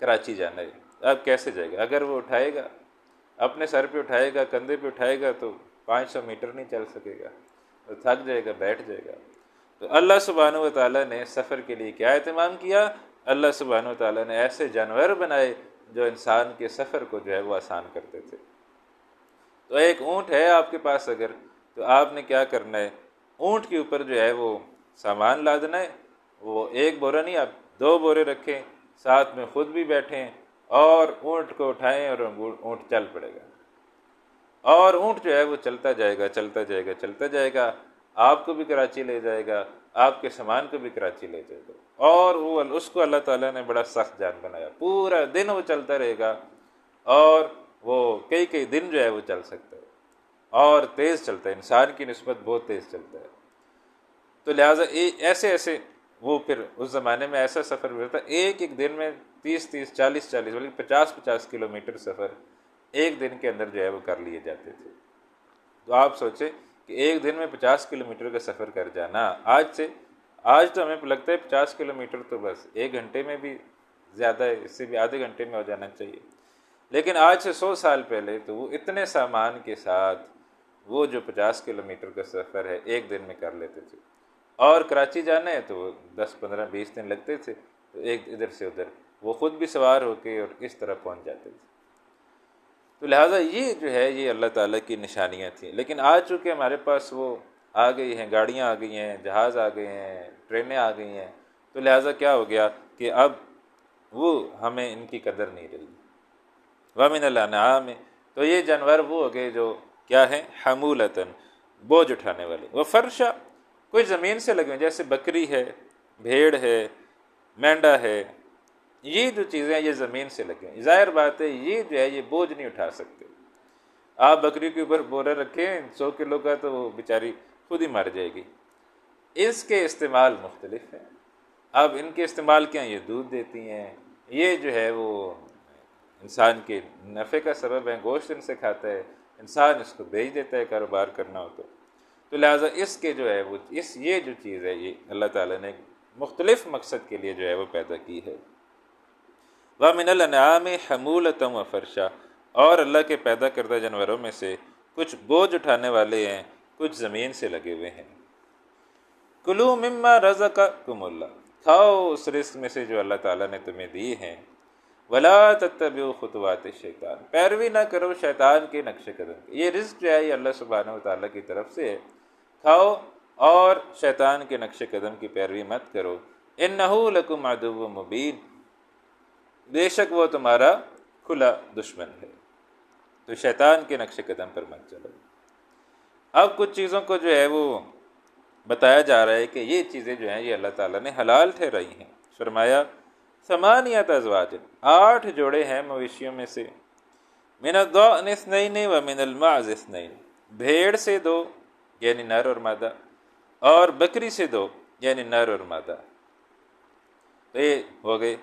Speaker 1: کراچی جانا ہے، اب کیسے جائے گا؟ اگر وہ اٹھائے گا، اپنے سر پہ اٹھائے گا، کندھے پہ اٹھائے گا، تو 500 میٹر نہیں چل سکے گا، تو تھک جائے گا، بیٹھ جائے گا۔ تو اللہ سبحانہ و تعالیٰ نے سفر کے لیے کیا اہتمام کیا؟ اللہ سبحانہ و تعالیٰ نے ایسے جانور بنائے جو انسان کے سفر کو جو ہے وہ آسان کرتے تھے۔ تو ایک اونٹ ہے آپ کے پاس اگر، تو آپ نے کیا کرنا ہے؟ اونٹ کے اوپر جو ہے وہ سامان لادنا ہے، وہ ایک بورا نہیں، آپ 2 بورے رکھیں، ساتھ میں خود بھی بیٹھیں اور اونٹ کو اٹھائیں اور اونٹ چل پڑے گا، اور اونٹ جو ہے وہ چلتا جائے گا، چلتا جائے گا، چلتا جائے گا، آپ کو بھی کراچی لے جائے گا، آپ کے سامان کو بھی کراچی لے جائے گا۔ اور وہ اس کو اللہ تعالیٰ نے بڑا سخت جان بنایا، پورا دن وہ چلتا رہے گا، اور وہ کئی دن جو ہے وہ چل سکتا ہے، اور تیز چلتا ہے، انسان کی نسبت بہت تیز چلتا ہے۔ تو لہٰذا ایسے وہ پھر اس زمانے میں ایسا سفر بھی ہوتا، ایک دن میں 30 40 بلکہ 50 کلومیٹر سفر ایک دن کے اندر جو ہے وہ کر لیے جاتے تھے۔ تو آپ سوچیں کہ ایک دن میں 50 کلومیٹر کا سفر کر جانا، آج تو ہمیں لگتا ہے 50 کلومیٹر تو بس 1 گھنٹے میں بھی زیادہ ہے، اس سے بھی آدھے گھنٹے میں ہو جانا چاہیے، لیکن آج سے 100 سال پہلے تو وہ اتنے سامان کے ساتھ وہ جو 50 کلومیٹر کا سفر ہے ایک دن میں کر لیتے تھے۔ اور کراچی جانا ہے تو 10 15 20 دن لگتے تھے، تو ایک ادھر سے ادھر وہ خود بھی سوار ہو کے اور اس طرح پہنچ جاتے تھے۔ تو لہٰذا یہ جو ہے یہ اللہ تعالیٰ کی نشانیاں تھیں، لیکن آج چونکہ ہمارے پاس وہ آ گئی ہیں، گاڑیاں آ گئی ہیں، جہاز آ گئے ہیں، ٹرینیں آ گئی ہیں، تو لہٰذا کیا ہو گیا کہ اب وہ ہمیں ان کی قدر نہیں رہی۔ وَمِنَ الْأَنْعَامِ، تو یہ جانور وہ ہو گئے جو کیا ہیں؟ حمولتاً، بوجھ اٹھانے والے، وَفَرْشًا، کوئی زمین سے لگے ہوئے، جیسے بکری ہے، بھیڑ ہے، مینڈا ہے، یہ جو چیزیں یہ زمین سے لگے ہیں، ظاہر بات ہے یہ جو ہے یہ بوجھ نہیں اٹھا سکتے۔ آپ بکری کے اوپر بورا رکھیں 100 کلو کا تو وہ بیچاری خود ہی مر جائے گی۔ اس کے استعمال مختلف ہیں، اب ان کے استعمال کیا ہیں؟ یہ دودھ دیتی ہیں، یہ جو ہے وہ انسان کے نفع کا سبب ہے، گوشت ان سے کھاتا ہے، انسان اس کو بیچ دیتا ہے کاروبار کرنا ہو تو لہٰذا اس کے جو ہے وہ یہ جو چیز ہے یہ اللہ تعالیٰ نے مختلف مقصد کے لیے جو ہے وہ پیدا کی ہے۔ وَمِنَ الْأَنْعَامِ حَمُولَةً وَفَرْشًا، اور اللہ کے پیدا کردہ جانوروں میں سے کچھ بوجھ اٹھانے والے ہیں، کچھ زمین سے لگے ہوئے ہیں۔ کُلُوا مِمَّا رَزَقَكُمُ اللَّهُ، کھاؤ اس رزق میں سے جو اللہ تعالیٰ نے تمہیں دی ہیں۔ وَلَا تَتَّبِعُوا خُطُوَاتِ الشَّيْطَانِ، پیروی نہ کرو شیطان کے نقش قدم کی۔ یہ رزق جو ہے یہ اللہ سبحانہ و تعالیٰ کی طرف سے ہے، کھاؤ اور شیطان کے نقش قدم کی پیروی مت کرو۔ إِنَّهُ لَكُمْ عَدُوٌّ مُّبِينٌ، بے شک وہ تمہارا کھلا دشمن ہے، تو شیطان کے نقش قدم پر مت چلو۔ اب کچھ چیزوں کو جو ہے وہ بتایا جا رہا ہے کہ یہ چیزیں جو ہیں یہ اللہ تعالیٰ نے حلال ٹھہرائی ہیں۔ فرمایا 8 أزواج، 8 جوڑے ہیں مویشیوں میں سے، من الضأن 2 ومن المعز 2، بھیڑ سے 2 یعنی نر اور مادہ، اور بکری سے 2 یعنی نر اور مادہ۔ تو یہ ہو گئے۔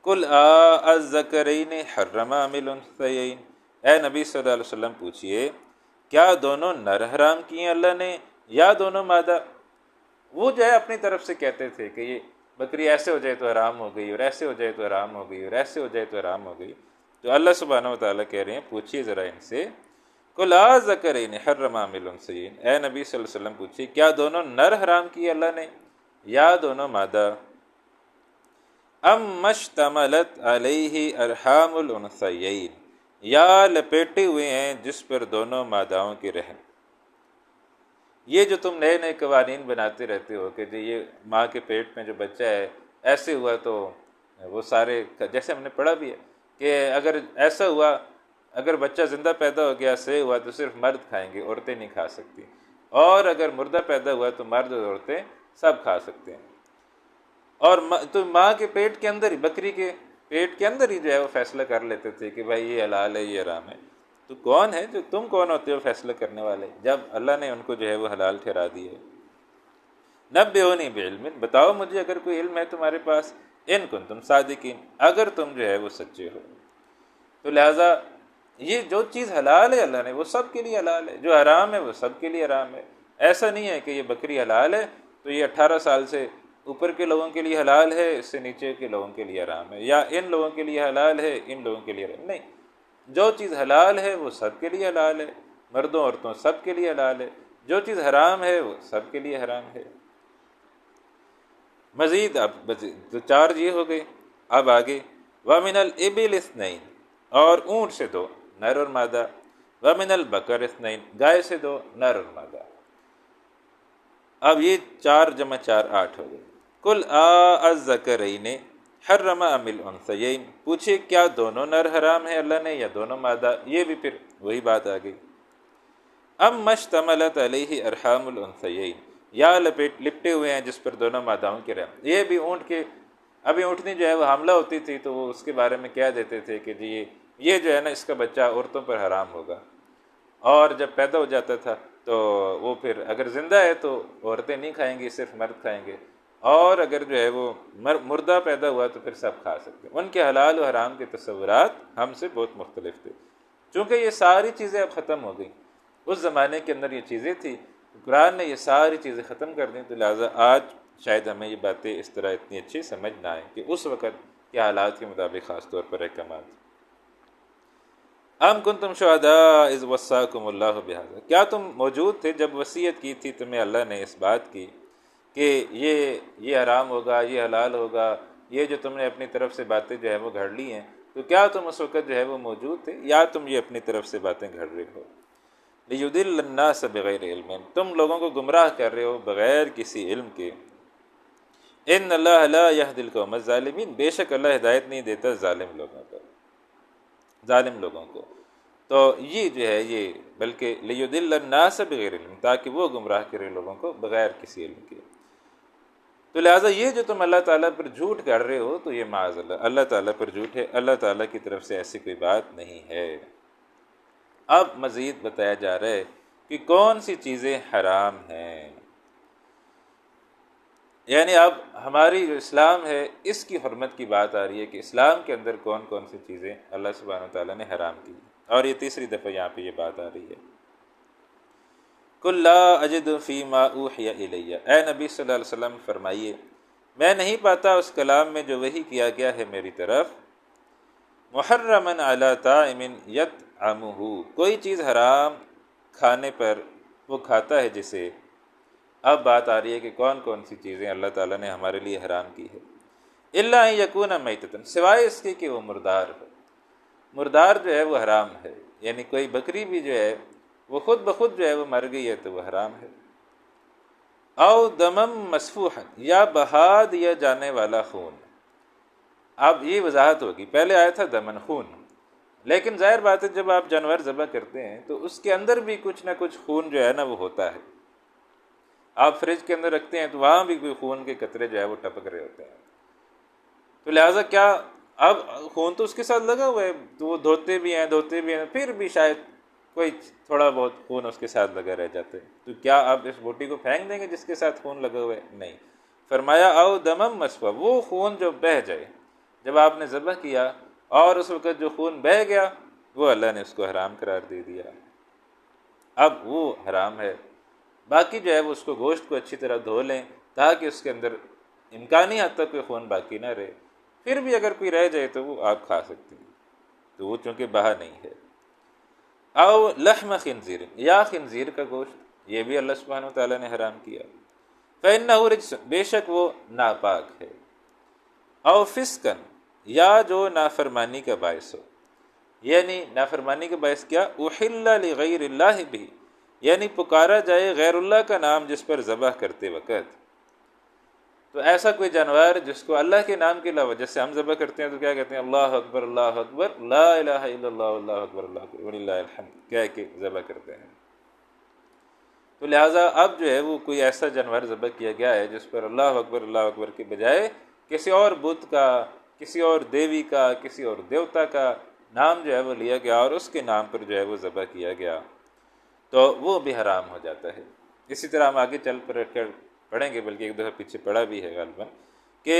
Speaker 1: قُلْ أَذَّكَرَيْنِ حَرَّمَ أَمِ الْأُنثَيَيْنِ، اے نبی صلی اللہ علیہ وسلم پوچھئے کیا دونوں نر حرام کیے اللہ نے یا دونوں مادہ؟ وہ جو ہے اپنی طرف سے کہتے تھے کہ یہ بکری ایسے ہو جائے تو حرام ہو گئی، اور ایسے ہو جائے تو حرام ہو گئی، اور ایسے ہو جائے تو حرام ہو گئی۔ تو اللہ سبحانہ و تعالیٰ کہہ رہے ہیں پوچھیے ذرا ان سے، قُلْ أَذَّكَرَيْنِ حَرَّمَ أَمِ الْأُنثَيَيْنِ، اے نبی صلی اللہ علیہ وسلم پوچھیے کیا دونوں نر حرام کیے اللہ نے یا دونوں مادہ؟ ام مشتملت علیہ ارحام الانثیین، یا لپیٹے ہوئے ہیں جس پر دونوں ماداؤں کی رحم۔ یہ جو تم نئے نئے قوانین بناتے رہتے ہو کہ یہ ماں کے پیٹ میں جو بچہ ہے ایسے ہوا تو وہ سارے، جیسے ہم نے پڑھا بھی ہے کہ اگر ایسا ہوا، اگر بچہ زندہ پیدا ہو گیا صحیح ہوا تو صرف مرد کھائیں گے، عورتیں نہیں کھا سکتی، اور اگر مردہ پیدا ہوا تو مرد اور عورتیں سب کھا سکتے ہیں۔ اور تو ماں کے پیٹ کے اندر ہی، بکری کے پیٹ کے اندر ہی جو ہے وہ فیصلہ کر لیتے تھے کہ بھائی یہ حلال ہے یہ حرام ہے۔ تو کون ہے جو، تم کون ہوتے ہو فیصلہ کرنے والے، جب اللہ نے ان کو جو ہے وہ حلال ٹھہرا دی ہے۔ نبئونی بعلم، بتاؤ مجھے اگر کوئی علم ہے تمہارے پاس، ان کنتم صادقین، اگر تم جو ہے وہ سچے ہو۔ تو لہٰذا یہ جو چیز حلال ہے اللہ نے وہ سب کے لیے حلال ہے، جو حرام ہے وہ سب کے لیے حرام ہے۔ ایسا نہیں ہے کہ یہ بکری حلال ہے تو یہ 18 سال سے اوپر کے لوگوں کے لیے حلال ہے، اس سے نیچے کے لوگوں کے لیے حرام ہے، یا ان لوگوں کے لیے حلال ہے ان لوگوں کے لیے حرام نہیں۔ جو چیز حلال ہے وہ سب کے لیے حلال ہے، مردوں عورتوں سب کے لیے حلال ہے، جو چیز حرام ہے وہ سب کے لیے حرام ہے۔ مزید اب تو 4 یہ ہو گئے، اب آگے وَمِنَ الْإِبِلِ اثْنَيْنِ، اور اونٹ سے 2 نر اور مادہ، وَمِنَ الْبَقَرِ اثْنَيْنِ، گائے سے 2 نر اور مادہ۔ اب یہ 4 جمع 4 8 ہو گئے۔ قُلْ الذَّكَرَيْنِ حَرَّمَ أَمِ الْأُنثَيَيْنِ، پوچھے کیا دونوں نر حرام ہے اللہ نے یا دونوں مادہ؟ یہ بھی پھر وہی بات آ گئی۔ ام مشتملت علیہ ارحام الانثیین، یا لپٹے ہوئے ہیں جس پر دونوں ماداؤں کے رحم۔ یہ بھی اونٹ کے، ابھی اونٹنی جو ہے وہ حاملہ ہوتی تھی تو وہ اس کے بارے میں کہہ دیتے تھے کہ جی یہ جو ہے نا اس کا بچہ عورتوں پر حرام ہوگا، اور جب پیدا ہو جاتا تھا تو وہ پھر اگر زندہ ہے تو عورتیں نہیں کھائیں گی، صرف مرد کھائیں گے، اور اگر جو ہے وہ مردہ پیدا ہوا تو پھر سب کھا سکتے ہیں۔ ان کے حلال و حرام کے تصورات ہم سے بہت مختلف تھے، چونکہ یہ ساری چیزیں اب ختم ہو گئیں۔ اس زمانے کے اندر یہ چیزیں تھیں، قرآن نے یہ ساری چیزیں ختم کر دیں، تو لہٰذا آج شاید ہمیں یہ باتیں اس طرح اتنی اچھی سمجھ نہ آئیں کہ اس وقت کے حالات کے مطابق خاص طور پر احکامات۔ ام کنتم شہداء اذ وصاکم اللہ بہذا، کیا تم موجود تھے جب وصیت کی تھی تمہیں اللہ نے اس بات کی کہ یہ حرام ہوگا یہ حلال ہوگا، یہ جو تم نے اپنی طرف سے باتیں جو ہے وہ گھڑ لی ہیں، تو کیا تم اس وقت جو ہے وہ موجود تھے، یا تم یہ اپنی طرف سے باتیں گھڑ رہے ہو؟ لیضل الناس بغیر علم، تم لوگوں کو گمراہ کر رہے ہو بغیر کسی علم کے۔ ان اللہ لا یہدی القوم الظالمین، بے شک اللہ ہدایت نہیں دیتا ظالم لوگوں کو۔ تو یہ جو ہے یہ بلکہ لیضل الناس بغیر علم، تاکہ وہ گمراہ کرے لوگوں کو بغیر کسی علم کے۔ تو لہٰذا یہ جو تم اللہ تعالیٰ پر جھوٹ کر رہے ہو تو یہ معاذ اللہ تعالیٰ پر جھوٹ ہے، اللہ تعالیٰ کی طرف سے ایسی کوئی بات نہیں ہے۔ اب مزید بتایا جا رہا ہے کہ کون سی چیزیں حرام ہیں، یعنی اب ہماری جو اسلام ہے اس کی حرمت کی بات آ رہی ہے کہ اسلام کے اندر کون کون سی چیزیں اللہ سبحانہ وتعالیٰ نے حرام کی، اور یہ تیسری دفعہ یہاں پہ یہ بات آ رہی ہے۔ قُلْ لَا أَجِدُ فِي مَا أُوحِيَ إِلَيَّ، اے نبی صلی اللہ علیہ وسلم فرمائیے میں نہیں پاتا اس کلام میں جو وحی کیا گیا ہے میری طرف، محرمن علی طاعم یطعمہ، کوئی چیز حرام کھانے پر وہ کھاتا ہے جسے۔ اب بات آ رہی ہے کہ کون کون سی چیزیں اللہ تعالیٰ نے ہمارے لیے حرام کی ہے۔ الا ان یکون میتۃ، سوائے اس کے کہ وہ مردار ہو، مردار جو ہے وہ حرام ہے، یعنی کوئی بکری بھی جو ہے وہ خود بخود جو ہے وہ مر گئی ہے تو وہ حرام ہے۔ او دمم مسفوحا، یا بہا دیا جانے والا خون۔ اب یہ وضاحت ہوگی، پہلے آیا تھا دمن خون، لیکن ظاہر بات ہے جب آپ جانور ذبح کرتے ہیں تو اس کے اندر بھی کچھ نہ کچھ خون جو ہے نا وہ ہوتا ہے۔ آپ فریج کے اندر رکھتے ہیں تو وہاں بھی کوئی خون کے قطرے جو ہے وہ ٹپک رہے ہوتے ہیں، تو لہٰذا کیا اب خون تو اس کے ساتھ لگا ہوا ہے تو وہ دھوتے بھی ہیں پھر بھی شاید کوئی تھوڑا بہت خون اس کے ساتھ لگا رہ جاتا ہے، تو کیا آپ اس بوٹی کو پھینک دیں گے جس کے ساتھ خون لگا ہوا ہے؟ نہیں، فرمایا او دمم مسفوحا، وہ خون جو بہہ جائے، جب آپ نے ذبح کیا اور اس وقت جو خون بہہ گیا وہ اللہ نے اس کو حرام قرار دے دیا، اب وہ حرام ہے۔ باقی جو ہے وہ اس کو گوشت کو اچھی طرح دھو لیں تاکہ اس کے اندر امکانی حد تک کوئی خون باقی نہ رہے، پھر بھی اگر کوئی رہ جائے تو وہ آپ کھا سکتے ہیں، تو وہ چونکہ بہا نہیں ہے۔ او لحم خنزیر، یا خنزیر کا گوشت، یہ بھی اللہ سبحانہ وتعالیٰ نے حرام کیا۔ فإنہ رجس، بے شک وہ ناپاک ہے۔ او فسقن، یا جو نافرمانی کا باعث ہو، یعنی نافرمانی کا باعث کیا؟ احل لغیر اللہ بھی، یعنی پکارا جائے غیر اللہ کا نام جس پر ذبح کرتے وقت. تو ایسا کوئی جانور جس کو اللہ کے نام کے علاوہ، جیسے ہم ذبح کرتے ہیں تو کیا کہتے ہیں؟ اللہ اکبر اللہ اکبر لا الہ الا اللہ اللہ اکبر اللہ اکبر وللہ الحمد کہہ کے ذبح کرتے ہیں. تو لہٰذا اب جو ہے وہ کوئی ایسا جانور ذبح کیا گیا ہے جس پر اللہ اکبر کے بجائے کسی اور بت کا، کسی اور دیوی کا، کسی اور دیوتا کا نام جو ہے وہ لیا گیا اور اس کے نام پر جو ہے وہ ذبح کیا گیا، تو وہ بھی حرام ہو جاتا ہے. اسی طرح ہم آگے چل کر پڑھیں گے، بلکہ ایک دفعہ پیچھے پڑھا بھی ہے غالباً، کہ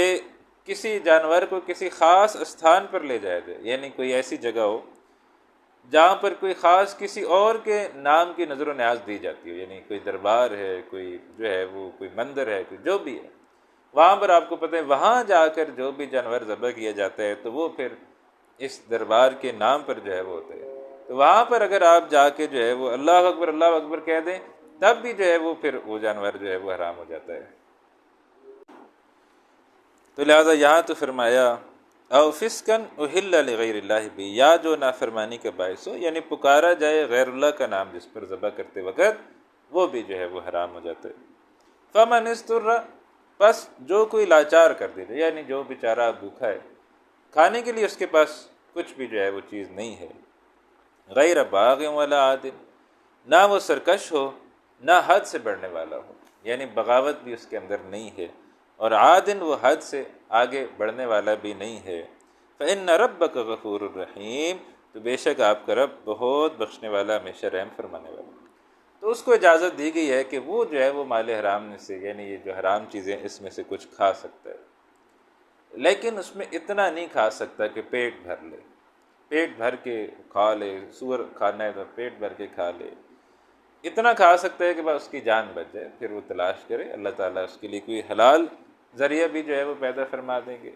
Speaker 1: کسی جانور کو کسی خاص استھان پر لے جایا جائے، یعنی کوئی ایسی جگہ ہو جہاں پر کوئی خاص کسی اور کے نام کی نظر و نیاز دی جاتی ہو، یعنی کوئی دربار ہے، کوئی جو ہے وہ کوئی مندر ہے، کوئی جو بھی ہے، وہاں پر آپ کو پتہ ہے وہاں جا کر جو بھی جانور ذبح کیا جاتا ہے تو وہ پھر اس دربار کے نام پر جو ہے وہ ہوتا ہے. تو وہاں پر اگر آپ جا کے جو ہے وہ اللہ اکبر کہہ دیں تب بھی جو ہے وہ پھر وہ جانور جو ہے وہ حرام ہو جاتا ہے. تو لہٰذا یہاں تو فرمایا او فسقن احل لغیر اللہ بھی، یا جو نافرمانی کا باعث ہو، یعنی پکارا جائے غیر اللہ کا نام جس پر ذبح کرتے وقت، وہ بھی جو ہے وہ حرام ہو جاتا ہے. فمن اضطر، پس جو کوئی لاچار کر دے، یعنی جو بیچارہ بھوکا ہے، کھانے کے لیے اس کے پاس کچھ بھی جو ہے وہ چیز نہیں ہے، غیر باغ ولا عاد، نہ وہ سرکش ہو نہ حد سے بڑھنے والا ہو، یعنی بغاوت بھی اس کے اندر نہیں ہے، اور عادن وہ حد سے آگے بڑھنے والا بھی نہیں ہے. فإن ربک غفور الرحیم، تو بے شک آپ کا رب بہت بخشنے والا، ہمیشہ رحم فرمانے والا. تو اس کو اجازت دی گئی ہے کہ وہ جو ہے وہ مال حرام میں سے، یعنی یہ جو حرام چیزیں اس میں سے کچھ کھا سکتا ہے، لیکن اس میں اتنا نہیں کھا سکتا کہ پیٹ بھر لے، پیٹ بھر کے کھا لے. سور کھانا ہے تو پیٹ بھر کے کھا لے، اتنا کھا سکتا ہے کہ بس اس کی جان بچ جائے، پھر وہ تلاش کرے، اللہ تعالیٰ اس کے لیے کوئی حلال ذریعہ بھی جو ہے وہ پیدا فرما دیں گے.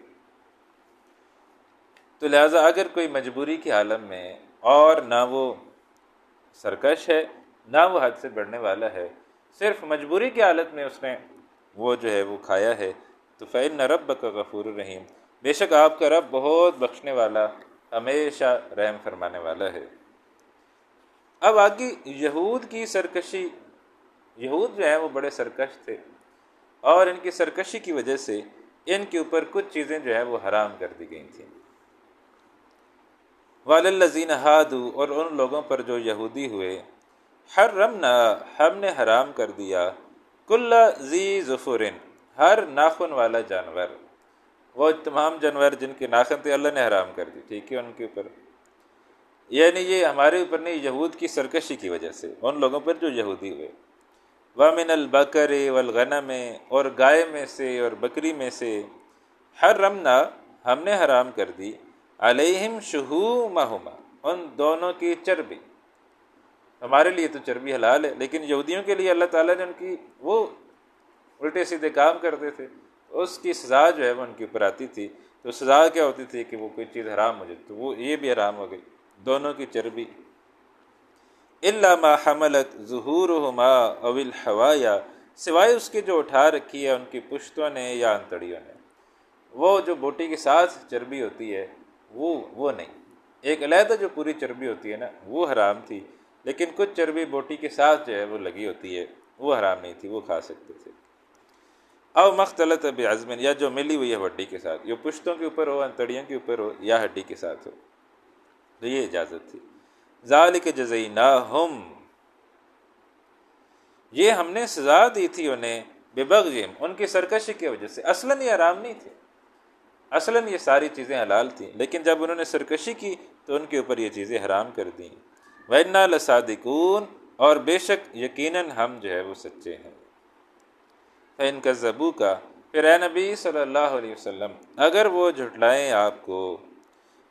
Speaker 1: تو لہٰذا اگر کوئی مجبوری کی عالم میں اور نہ وہ سرکش ہے نہ وہ حد سے بڑھنے والا ہے، صرف مجبوری کی حالت میں اس نے وہ جو ہے وہ کھایا ہے، تو فإن ربک غفور الرحیم، بے شک آپ کا رب بہت بخشنے والا، ہمیشہ رحم فرمانے والا ہے. اب آگے یہود کی سرکشی، یہود جو ہے وہ بڑے سرکش تھے، اور ان کی سرکشی کی وجہ سے ان کے اوپر کچھ چیزیں جو ہے وہ حرام کر دی گئی تھیں. وَعَلَى الَّذِينَ هَادُوا، اور ان لوگوں پر جو یہودی ہوئے، حرمنا، ہم نے حرام کر دیا، کل ذی ظفر، ہر ناخن والا جانور، وہ تمام جانور جن کے ناخن تھے اللہ نے حرام کر دی، ٹھیک ہے، ان کے اوپر، یعنی یہ ہمارے اوپر نہیں، یہود کی سرکشی کی وجہ سے ان لوگوں پر جو یہودی ہوئے. وَمِنَ الْبَقَرِ وَالْغَنَمِ، اور گائے میں سے اور بکری میں سے، حرمنا، ہم نے حرام کر دی، علیہم شہومہما، ان دونوں کی چربی. ہمارے لیے تو چربی حلال ہے، لیکن یہودیوں کے لیے اللہ تعالیٰ نے ان کی وہ الٹے سیدھے کام کرتے تھے، اس کی سزا جو ہے وہ ان کے اوپر آتی تھی. تو سزا کیا ہوتی تھی کہ وہ کوئی چیز حرام ہو جاتی تو وہ یہ بھی حرام ہو گئی، دونوں کی چربی. الا ما حملت ظہورہما او الحوایا، سوائے اس کے جو اٹھا رکھی ہے ان کی پشتوں نے یا انتڑیوں نے. وہ جو بوٹی کے ساتھ چربی ہوتی ہے وہ نہیں، ایک علیحدہ جو پوری چربی ہوتی ہے نا وہ حرام تھی، لیکن کچھ چربی بوٹی کے ساتھ جو ہے وہ لگی ہوتی ہے وہ حرام نہیں تھی، وہ کھا سکتے تھے. او مختلط بعظم، یا جو ملی ہوئی ہے ہڈی کے ساتھ، یہ پشتوں کے اوپر ہو، انتڑیوں کے اوپر ہو یا ہڈی کے ساتھ ہو، تو یہ اجازت تھی. ذالک جزیناہم، یہ ہم نے سزا دی تھی انہیں، ببغیم، ان کی سرکشی کی وجہ سے. اصلاً یہ حرام نہیں تھے، اصلاً یہ ساری چیزیں حلال تھیں، لیکن جب انہوں نے سرکشی کی تو ان کے اوپر یہ چیزیں حرام کر دیں. وَإِنَّا لَصَادِقُونَ، اور بے شک یقیناً ہم جو ہے وہ سچے ہیں. فَإِن كَذَّبُوكَ، پھر اے نبی صلی اللہ علیہ وسلم اگر وہ جھٹلائیں آپ کو،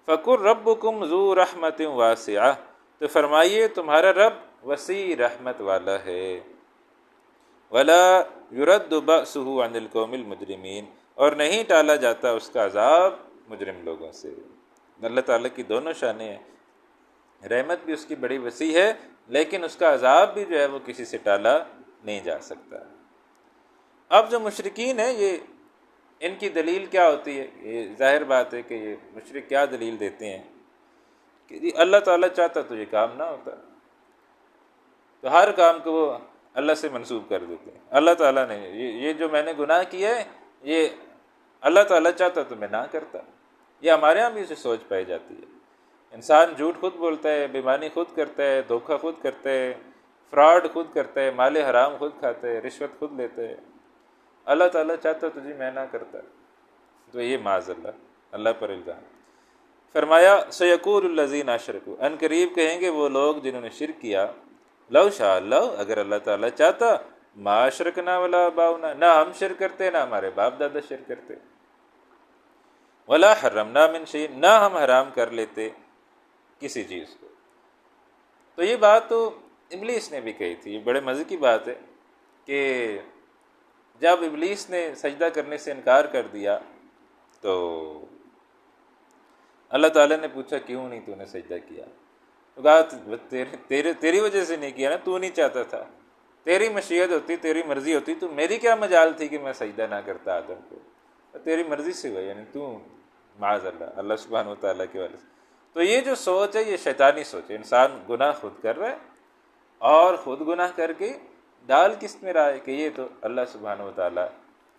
Speaker 1: فَقُلْ رَبُّكُمْ ذُو رَحْمَةٍ وَاسِعَةٍ، تو فرمائیے تمہارا رب وسیع رحمت والا ہے. وَلَا يُرَدُّ بَأْسُهُ عَنِ الْقَوْمِ الْمُجْرِمِينَ، اور نہیں ٹالا جاتا اس کا عذاب مجرم لوگوں سے. اللہ تعالیٰ کی دونوں شانیں ہیں، رحمت بھی اس کی بڑی وسیع ہے، لیکن اس کا عذاب بھی جو ہے وہ کسی سے ٹالا نہیں جا سکتا. اب جو مشرکین ہیں یہ ان کی دلیل کیا ہوتی ہے؟ یہ ظاہر بات ہے کہ یہ مشرک کیا دلیل دیتے ہیں کہ جی اللہ تعالیٰ چاہتا تو یہ کام نہ ہوتا، تو ہر کام کو وہ اللہ سے منسوب کر دیتے ہیں۔ اللہ تعالیٰ نے یہ جو میں نے گناہ کیا ہے، یہ اللہ تعالیٰ چاہتا تو میں نہ کرتا۔ یہ ہمارے یہاں بھی اسے سوچ پائی جاتی ہے۔ انسان جھوٹ خود بولتا ہے، بے ایمانی خود کرتا ہے، دھوکہ خود کرتا ہے، فراڈ خود کرتا ہے، مال حرام خود کھاتا ہے، رشوت خود لیتا ہے۔ اللہ تعالیٰ چاہتا تو جی میں نہ کرتا، تو یہ معاذ اللہ پر الزام۔ فرمایا سیقول الذین اشرکوا، ان قریب کہیں گے وہ لوگ جنہوں نے شرک کیا، لو شاء اللہ، اگر اللہ تعالیٰ چاہتا، ما اشرکنا ولا آباؤنا، نہ ہم شرک کرتے نہ ہمارے باپ دادا شرک کرتے، ولا حرمنا من شیء، نہ ہم حرام کر لیتے کسی چیز کو۔ تو یہ بات تو ابلیس نے بھی کہی تھی۔ یہ بڑے مزے کی بات ہے کہ جب ابلیس نے سجدہ کرنے سے انکار کر دیا تو اللہ تعالیٰ نے پوچھا کیوں نہیں تو نے سجدہ کیا؟ تو کہا تیری وجہ سے نہیں کیا نا، تو نہیں چاہتا تھا، تیری مشیت ہوتی، تیری مرضی ہوتی تو میری کیا مجال تھی کہ میں سجدہ نہ کرتا آدم کو، تیری مرضی سے ہوا، یعنی تو معاذ اللہ سبحانہ وتعالیٰ کی وجہ سے۔ تو یہ جو سوچ ہے یہ شیطانی سوچ ہے، انسان گناہ خود کر رہا ہے اور خود گناہ کر کے ڈال کس میں رہا ہے کہ یہ تو اللہ سبحانہ وتعالیٰ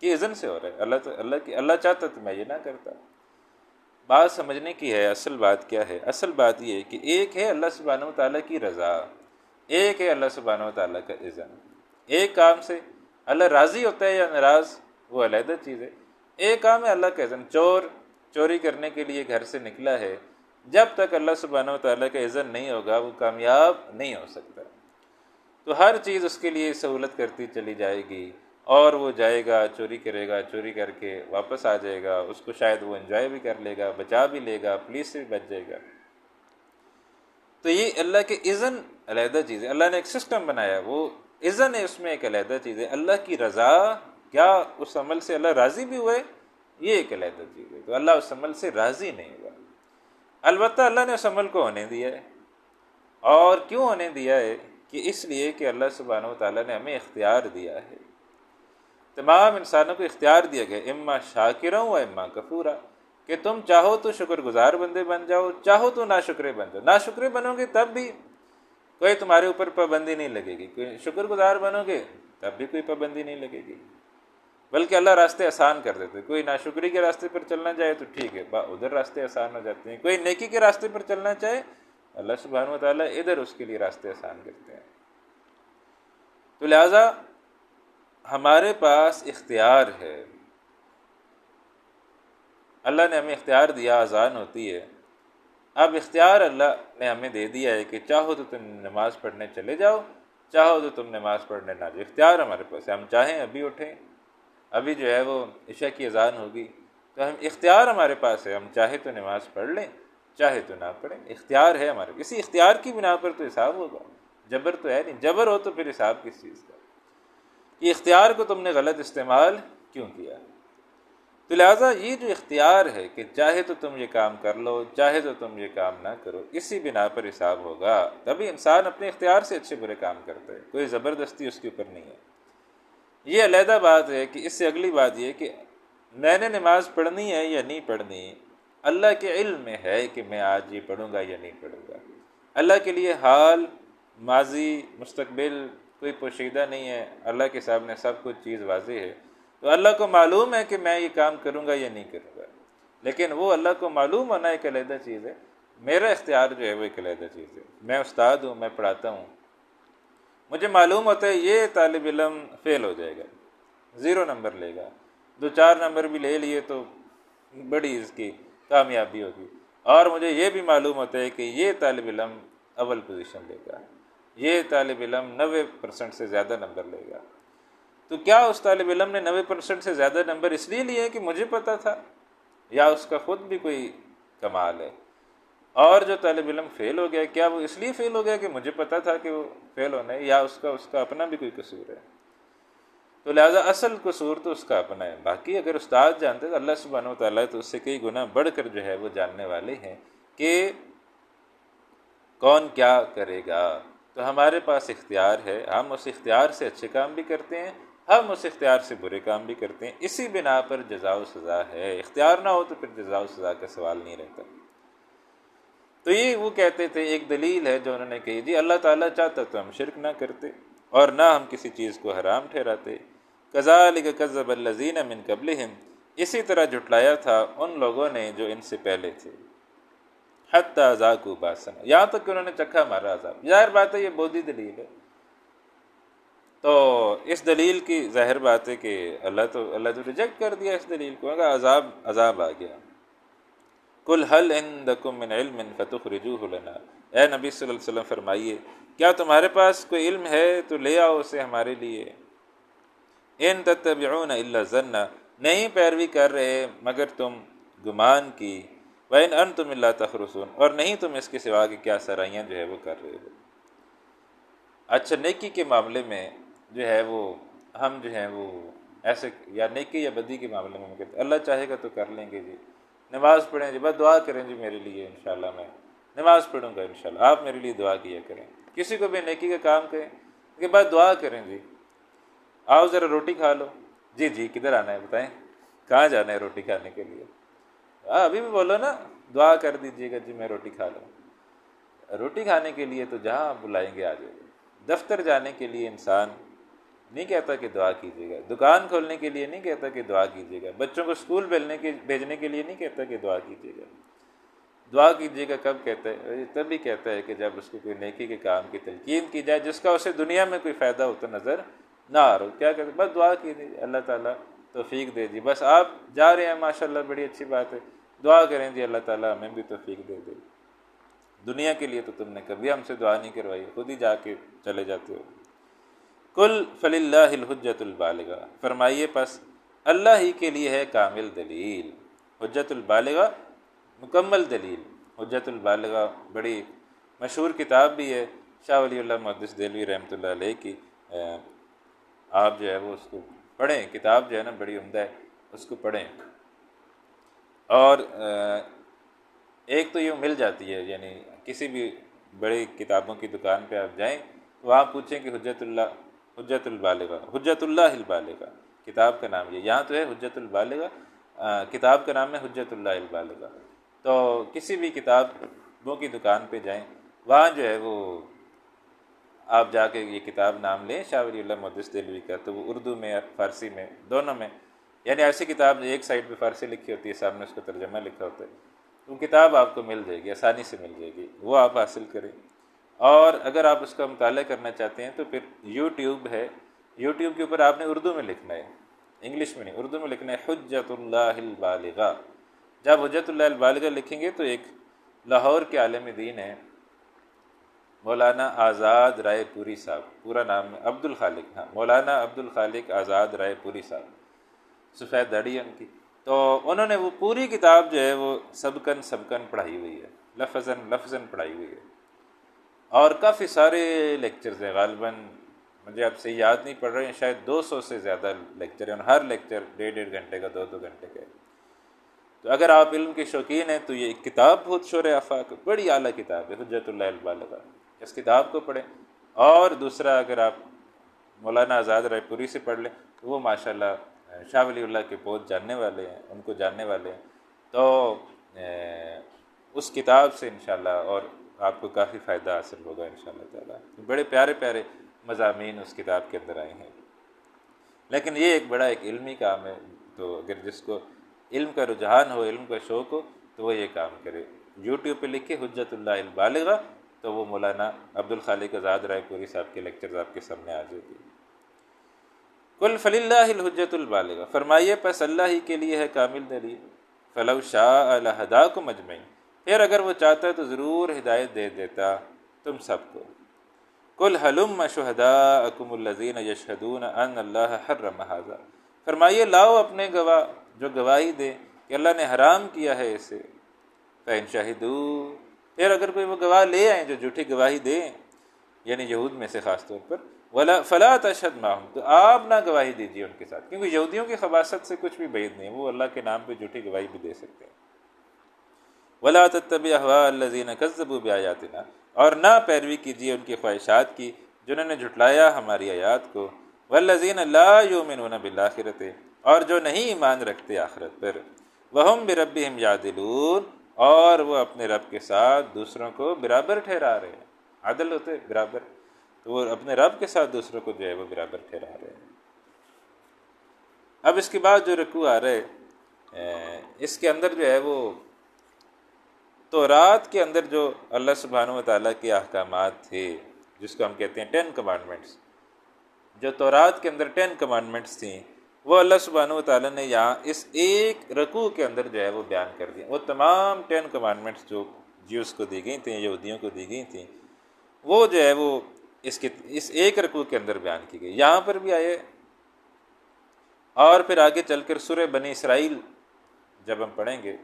Speaker 1: کی اذن سے ہو رہا ہے، اللہ چاہتا تو میں یہ نہ کرتا۔ بات سمجھنے کی ہے، اصل بات کیا ہے؟ اصل بات یہ ہے کہ ایک ہے اللہ سبحانہ وتعالیٰ کی رضا، ایک ہے اللہ سبحانہ وتعالیٰ کا اذن۔ ایک کام سے اللہ راضی ہوتا ہے یا ناراض وہ علیحدہ چیز ہے، ایک کام ہے اللہ کا اذن۔ چوری کرنے کے لیے گھر سے نکلا ہے، جب تک اللہ سبحانہ وتعالیٰ کا اذن نہیں ہوگا وہ کامیاب نہیں ہو سکتا۔ تو ہر چیز اس کے لیے سہولت کرتی چلی جائے گی، اور وہ جائے گا چوری کرے گا، چوری کر کے واپس آ جائے گا، اس کو شاید وہ انجوائے بھی کر لے گا، بچا بھی لے گا، پولیس سے بھی بچ جائے گا۔ تو یہ اللہ کے اذن علیحدہ چیز ہے، اللہ نے ایک سسٹم بنایا، وہ اذن ہے اس میں ایک علیحدہ چیز ہے۔ اللہ کی رضا، کیا اس عمل سے اللہ راضی بھی ہوئے، یہ ایک علیحدہ چیز ہے۔ تو اللہ اس عمل سے راضی نہیں ہوا، البتہ اللہ نے اس عمل کو ہونے دیا ہے۔ اور کیوں ہونے دیا ہے؟ کہ اس لیے کہ اللہ سبحانہ وتعالیٰ نے ہمیں اختیار دیا ہے، تمام انسانوں کو اختیار دیا گیا، اما شاکرا و اما کفورا، کہ تم چاہو تو شکر گزار بندے بن جاؤ، چاہو تو ناشکرے بن جاؤ۔ ناشکرے بنو گے تب بھی کوئی تمہارے اوپر پابندی نہیں لگے گی، کوئی شکر گزار بنو گے تب بھی کوئی پابندی نہیں لگے گی، بلکہ اللہ راستے آسان کر دیتے۔ کوئی ناشکری کے راستے پر چلنا چاہے تو ٹھیک ہے، ادھر راستے آسان ہو جاتے ہیں، کوئی نیکی کے راستے پر چلنا چاہے اللہ سبحانہ وتعالیٰ ادھر اس کے لیے راستے آسان کرتے ہیں۔ تو لہٰذا ہمارے پاس اختیار ہے، اللہ نے ہمیں اختیار دیا، اذان ہوتی ہے، اب اختیار اللہ نے ہمیں دے دیا ہے کہ چاہو تو تم نماز پڑھنے چلے جاؤ، چاہو تو تم نماز پڑھنے نہ جاؤ۔ اختیار ہمارے پاس ہے، ہم چاہیں ابھی اٹھیں، ابھی جو ہے وہ عشاء کی اذان ہوگی تو ہم اختیار ہمارے پاس ہے، ہم چاہے تو نماز پڑھ لیں، چاہے تو نہ پڑھیں، اختیار ہے ہمارے۔ اسی اختیار کی بنا پر تو حساب ہوگا، جبر تو ہے نہیں، جبر ہو تو پھر حساب کس چیز کا؟ یہ اختیار کو تم نے غلط استعمال کیوں کیا؟ تو لہٰذا یہ جو اختیار ہے کہ چاہے تو تم یہ کام کر لو، چاہے تو تم یہ کام نہ کرو، اسی بنا پر حساب ہوگا۔ تبھی انسان اپنے اختیار سے اچھے برے کام کرتا ہے، کوئی زبردستی اس کے اوپر نہیں ہے۔ یہ علیحدہ بات ہے کہ اس سے اگلی بات یہ کہ میں نے نماز پڑھنی ہے یا نہیں پڑھنی، اللہ کے علم میں ہے کہ میں آج یہ پڑھوں گا یا نہیں پڑھوں گا۔ اللہ کے لیے حال، ماضی، مستقبل کوئی پوشیدہ نہیں ہے، اللہ کے سامنے سب کچھ چیز واضح ہے۔ تو اللہ کو معلوم ہے کہ میں یہ کام کروں گا یا نہیں کروں گا، لیکن وہ اللہ کو معلوم ہونا ایک علیحدہ چیز ہے، میرا اختیار جو ہے وہ ایک علیحدہ چیز ہے۔ میں استاد ہوں، میں پڑھاتا ہوں، مجھے معلوم ہوتا ہے یہ طالب علم فیل ہو جائے گا، 0 نمبر لے گا، 2-4 نمبر بھی لے لیے تو بڑی اس کی کامیابی ہوگی، اور مجھے یہ بھی معلوم ہوتا ہے کہ یہ طالب علم اول پوزیشن لے گا، یہ طالب علم 90% سے زیادہ نمبر لے گا۔ تو کیا اس طالب علم نے 90% سے زیادہ نمبر اس لیے لیے کہ مجھے پتہ تھا، یا اس کا خود بھی کوئی کمال ہے؟ اور جو طالب علم فیل ہو گیا، کیا وہ اس لیے فیل ہو گیا کہ مجھے پتہ تھا کہ وہ فیل ہونا ہے، یا اس کا اپنا بھی کوئی قصور ہے؟ تو لہٰذا اصل قصور تو اس کا اپنا ہے۔ باقی اگر استاد جانتے تو اللہ سبحانہ وتعالیٰ تو اس سے کئی گنا بڑھ کر جو ہے وہ جاننے والے ہیں کہ کون کیا کرے گا۔ تو ہمارے پاس اختیار ہے، ہم اس اختیار سے اچھے کام بھی کرتے ہیں، ہم اس اختیار سے برے کام بھی کرتے ہیں، اسی بنا پر جزا و سزا ہے۔ اختیار نہ ہو تو پھر جزا و سزا کا سوال نہیں رہتا۔ تو یہ وہ کہتے تھے، ایک دلیل ہے جو انہوں نے کہی، جی اللہ تعالیٰ چاہتا تو ہم شرک نہ کرتے اور نہ ہم کسی چیز کو حرام ٹھہراتے۔ کذالک کذب الذین من قبلہم، اسی طرح جھٹلایا تھا ان لوگوں نے جو ان سے پہلے تھے، حتی ذاقوا باسنا، یہاں تک کہ انہوں نے چکھا ہمارا عذاب۔ ظاہر بات ہے یہ بودھی دلیل ہے، تو اس دلیل کی ظاہر بات ہے کہ اللہ تو ریجیکٹ کر دیا اس دلیل کو، اگر عذاب آ گیا۔ قل هل عندکم من علم فتخرجوه لنا، اے نبی صلی اللہ علیہ وسلم فرمائیے کیا تمہارے پاس کوئی علم ہے تو لے آؤ اسے ہمارے لیے۔ ان تتبعون الا الظن، نہیں پیروی کر رہے مگر تم گمان کی، وان انتم الا تخرصون، اور نہیں تم اس کے سوا کہ کیا سرائیاں جو ہے وہ کر رہے ہو۔ اچھا، نیکی کے معاملے میں جو ہے وہ ہم جو ہیں وہ ایسے، یا نیکی یا بدی کے معاملے میں ہم کہتے ہیں اللہ چاہے گا تو کر لیں گے جی، نماز پڑھیں جی، بس دعا کریں جی میرے لیے، انشاءاللہ میں نماز پڑھوں گا انشاءاللہ، آپ میرے لیے دعا کیا کریں۔ کسی کو بھی نیکی کا کام کریں کہ بس دعا کریں جی، آؤ ذرا روٹی کھا لو، جی جی کدھر آنا ہے بتائیں، کہاں جانا ہے روٹی کھانے کے لیے، ابھی بھی بولو نا دعا کر دیجیے گا جی میں روٹی کھا لوں۔ روٹی کھانے کے لیے تو جہاں آپ بلائیں گے آ جائے گا۔ دفتر جانے کے لیے انسان نہیں کہتا کہ دعا کیجیے گا، دکان کھولنے کے لیے نہیں کہتا کہ دعا کیجیے گا، بچوں کو اسکول بھیجنے کے لیے نہیں کہتا کہ دعا کیجیے گا۔ دعا کیجیے گا کب کہتا ہے؟ تبھی کہتا ہے کہ جب اس کو کوئی نیکی کے کام کی تلقین کی جائے جس کا اسے دنیا میں کوئی فائدہ ہوتا نظر نہ آ رہا ہو۔ کیا کہتے ہیں؟ بس دعا کیجیے اللہ تعالیٰ توفیق دے جی، بس آپ جا رہے ہیں ماشاءاللہ بڑی اچھی بات ہے، دعا کریں جی اللہ تعالیٰ ہمیں بھی توفیق دے دے۔ دنیا کے لیے تو تم نے کبھی ہم سے دعا نہیں کروائی، خود ہی جا کے چلے جاتے ہو۔ قل فللہ الحجۃ البالغہ، فرمائیے پس اللہ ہی کے لیے ہے کامل دلیل، حجت البالغہ مکمل دلیل۔ حجت البالغہ بڑی مشہور کتاب بھی ہے شاہ ولی اللہ محدث دہلوی رحمۃ اللہ علیہ کی، آپ جو ہے وہ اس کو پڑھیں، کتاب جو ہے نا بڑی عمدہ ہے، اس کو پڑھیں۔ اور ایک تو یہ مل جاتی ہے، یعنی کسی بھی بڑی کتابوں کی دکان پہ آپ جائیں تو آپ پوچھیں کہ حجت البالغہ، حجت اللہ البالغہ کتاب کا نام، یہاں تو ہے حجت البالغہ، کتاب کا نام ہے حجت اللہ البالغہ۔ تو کسی بھی کتابوں کی دکان پہ جائیں، وہاں جو ہے وہ آپ جا کے یہ کتاب نام لیں شاہ ولی اللہ محدث دہلوی کا، تو وہ اردو میں اور فارسی میں دونوں میں، یعنی ایسی کتاب ایک سائڈ پہ فارسی لکھی ہوتی ہے، سامنے اس کا ترجمہ لکھا ہوتا ہے، وہ کتاب آپ کو مل جائے گی، آسانی سے مل جائے گی، وہ آپ حاصل کریں۔ اور اگر آپ اس کا مطالعہ کرنا چاہتے ہیں تو پھر یوٹیوب ہے، یوٹیوب کے اوپر آپ نے اردو میں لکھنا ہے، انگلش میں نہیں، اردو میں لکھنا ہے حجت اللہ البالغہ۔ جب حجت اللہ البالغہ لکھیں گے تو ایک لاہور کے عالم دین ہیں مولانا آزاد رائے پوری صاحب، پورا نام ہے عبد الخالق، ہاں مولانا عبد الخالق آزاد رائے پوری صاحب، سفید داڑھی ان کی، تو انہوں نے وہ پوری کتاب جو ہے وہ سبکن پڑھائی ہوئی ہے، لفظاً پڑھائی ہوئی ہے، اور کافی سارے لیکچرز ہیں، غالباً مجھے اب سے یاد نہیں پڑ رہے ہیں، شاید 200 سے زیادہ لیکچر ہیں، ہر لیکچر 1.5 گھنٹے کا، 2 گھنٹے کا ہے۔ تو اگر آپ علم کے شوقین ہیں تو یہ کتاب بہت شور آفاق، بڑی اعلیٰ کتاب ہے حجت اللہ البالغہ، اس کتاب کو پڑھیں۔ اور دوسرا اگر آپ مولانا آزاد رائے پوری سے پڑھ لیں تو وہ ماشاءاللہ شاہ ولی اللہ کے بہت جاننے والے ہیں، ان کو جاننے والے ہیں، تو اس کتاب سے انشاءاللہ اور آپ کو کافی فائدہ حاصل ہوگا انشاءاللہ تعالیٰ۔ بڑے پیارے پیارے مضامین اس کتاب کے اندر آئے ہیں، لیکن یہ ایک بڑا ایک علمی کام ہے، تو اگر جس کو علم کا رجحان ہو، علم کا شوق ہو تو وہ یہ کام کرے۔ یوٹیوب پہ لکھے حجت اللہ البالغہ تو وہ مولانا عبد الخالق آزاد رائے پوری صاحب کے لیکچرز آپ کے سامنے آ جائے گی۔ قل فللہ الحجت البالغہ، فرمائیے پس اللہ ہی کے لیے ہے کامل دلیل، فلو شاء لہداکم اجمعین، پھر اگر وہ چاہتا تو ضرور ہدایت دے دیتا تم سب کو۔ قل ہلم شہداءکم الذین یشہدون ان اللہ حرم ھذا، فرمائیے لاؤ اپنے گواہ جو گواہی دیں کہ اللہ نے حرام کیا ہے اسے، فإن شہدوا، پھر اگر کوئی وہ گواہ لے آئیں جو جھوٹی گواہی دیں، یعنی یہود میں سے خاص طور پر، فلا تشہد معہم، تو آپ نہ گواہی دیجیے ان کے ساتھ، کیونکہ یہودیوں کی خباثت سے کچھ بھی بعید نہیں، وہ اللہ کے نام پہ جھوٹی گواہی بھی دے سکتے ہیں۔ ولا تتبع اہواء الذین کذبوا بآیاتنا، اور نہ پیروی کیجیے ان کی خواہشات کی جنہوں نے جھٹلایا ہماری آیات کو۔ والذین لا یؤمنون بالآخرۃ، اور جو نہیں ایمان رکھتے آخرت پر، وہم بربہم یعدلون، اور وہ اپنے رب کے ساتھ دوسروں کو برابر ٹھہرا رہے ہیں۔ عدل ہوتے برابر، تو وہ اپنے رب کے ساتھ دوسروں کو جو ہے وہ برابر ٹھہرا رہے ہیں۔ اب اس کے بعد جو رکوع آ رہے اس کے اندر جو ہے وہ تورات کے اندر جو اللہ سبحانہ و تعالیٰ کے احکامات تھے، جس کو ہم کہتے ہیں 10 کمانڈمنٹس، جو تورات کے اندر 10 کمانڈمنٹس تھیں، وہ اللہ سبحانہ و تعالیٰ نے یہاں اس ایک رکوع کے اندر جو ہے وہ بیان کر دیا۔ وہ تمام 10 کمانڈمنٹس جو جیوز کو دی گئی تھیں، یہودیوں کو دی گئی تھیں، وہ جو ہے وہ اس ایک رکوع کے اندر بیان کی گئی۔ یہاں پر بھی آئے، اور پھر آگے چل کر سورہ بنی اسرائیل جب ہم پڑھیں گے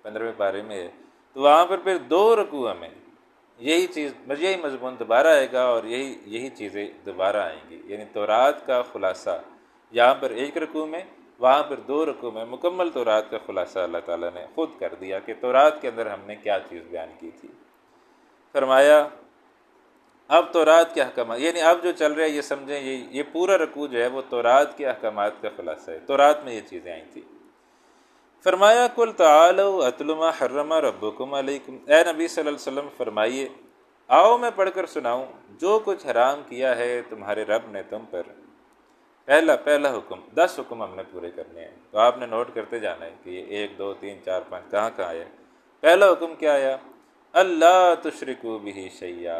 Speaker 1: 15ویں پارے میں، تو وہاں پر پھر 2 رکوع میں یہی مضمون دوبارہ آئے گا، اور یہی چیزیں دوبارہ آئیں گی، یعنی تورات کا خلاصہ یہاں پر ایک رکوع میں، وہاں پر 2 رکوع میں مکمل تورات کا خلاصہ اللہ تعالیٰ نے خود کر دیا کہ تورات کے اندر ہم نے کیا چیز بیان کی تھی۔ فرمایا اب تورات کے احکامات، یعنی اب جو چل رہا ہے یہ سمجھیں یہ پورا رکوع جو ہے وہ تورات کے احکامات کا خلاصہ ہے، تورات میں یہ چیزیں آئی تھیں۔ فرمایا قل تعالوا اتل ما حرم ربکم علیکم، اے نبی صلی اللہ علیہ وسلم فرمائیے آؤ میں پڑھ کر سناؤں جو کچھ حرام کیا ہے تمہارے رب نے تم پر۔ پہلا حکم، 10 حکم ہم نے پورے کرنے ہیں، تو آپ نے نوٹ کرتے جانا ہے کہ یہ 1 2 3 4 5 کہاں آیا۔ پہلا حکم کیا آیا؟ اللہ تشرکوا بہ شیئا،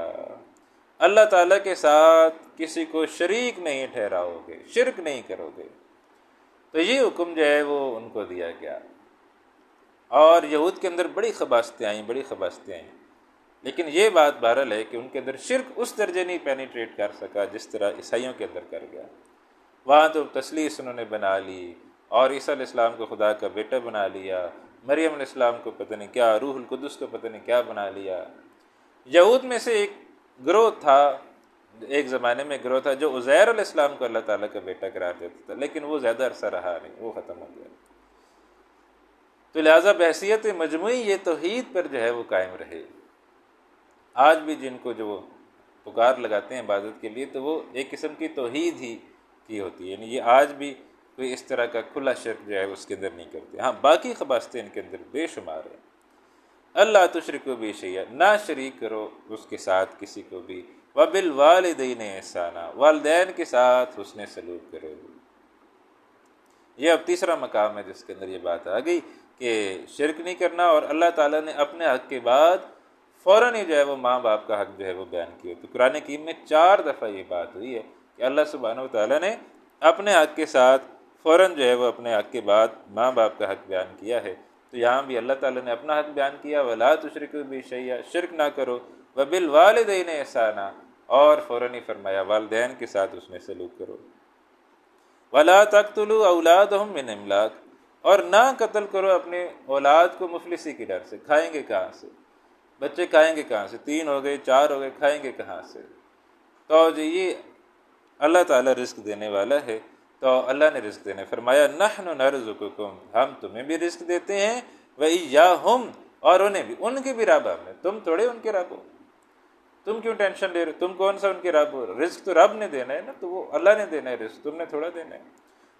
Speaker 1: اللہ تعالیٰ کے ساتھ کسی کو شریک نہیں ٹھہراؤ گے، شرک نہیں کرو گے۔ تو یہ حکم جو ہے وہ ان کو دیا گیا، اور یہود کے اندر بڑی خباثتیں آئیں، لیکن یہ بات بہرحال ہے کہ ان کے اندر شرک اس درجے نہیں پینیٹریٹ کر سکا جس طرح عیسائیوں کے اندر کر گیا۔ وہاں تو تثلیث انہوں نے بنا لی، اور عیسیٰ علیہ السلام کو خدا کا بیٹا بنا لیا، مریم علیہ السلام کو پتہ نہیں کیا، روح القدس کو پتہ نہیں کیا بنا لیا۔ یہود میں سے ایک گروہ تھا، ایک زمانے میں گروہ تھا جو عزیر علیہ السلام کو اللہ تعالیٰ کا بیٹا قرار دیتا تھا، لیکن وہ زیادہ عرصہ رہا نہیں، وہ ختم ہو گیا۔ تو لہٰذا بحیثیت مجموعی یہ توحید پر جو ہے وہ قائم رہے۔ آج بھی جن کو جو وہ پکار لگاتے ہیں عبادت کے لیے، تو وہ ایک قسم کی توحید ہی کی ہوتی ہے، یعنی یہ آج بھی کوئی اس طرح کا کھلا شرک جو ہے اس کے اندر نہیں کرتے۔ ہاں باقی خباثتیں ان کے اندر بے شمار ہیں۔ اللہ تشرکوا بہ شیئا، نہ شریک کرو اس کے ساتھ کسی کو بھی، وبالوالدین احسانا، والدین کے ساتھ حسن سلوک کرو۔ یہ اب تیسرا مقام ہے جس کے اندر یہ بات آ گئی کہ شرک نہیں کرنا، اور اللہ تعالیٰ نے اپنے حق کے بعد فوراً ہی جو ہے وہ ماں باپ کا حق جو ہے وہ بیان کیا۔ تو قرآن کریم میں 4 دفعہ یہ بات ہوئی ہے کہ اللہ سبحانہ و تعالیٰ نے اپنے حق کے ساتھ فوراً جو ہے وہ اپنے حق کے بعد ماں باپ کا حق بیان کیا ہے۔ تو یہاں بھی اللہ تعالیٰ نے اپنا حق بیان کیا، وَلَا تُشْرِكُوا بِهِ شَيْئًا، شرک نہ کرو، وَبِالْوَالِدَيْنِ احسانا، اور فوراً ہی فرمایا والدین کے ساتھ اس نے سلوک کرو۔ وَلَا تَقْتُلُوا أَوْلَادَهُم مِّنْ إِمْلَاقٍ، اور نہ قتل کرو اپنے اولاد کو مفلسی کی ڈر سے، کھائیں گے کہاں سے، بچے کھائیں گے کہاں سے، 3 ہو گئے 4 ہو گئے، کھائیں گے کہاں سے۔ تو جو یہ اللہ تعالیٰ رزق دینے والا ہے، تو اللہ نے رزق دینے فرمایا نحن نرزقکم، ہم تمہیں بھی رزق دیتے ہیں، وإیاہم، اور انہیں بھی، ان کے بھی رب ہم نے، تم تھوڑے ان کے رب ہو، تم کیوں ٹینشن لے رہے ہو، تم کون سا ان کے رب ہو، رزق تو رب نے دینا ہے نا، تو وہ اللہ نے دینا ہے رزق، تم نے تھوڑا دینا ہے۔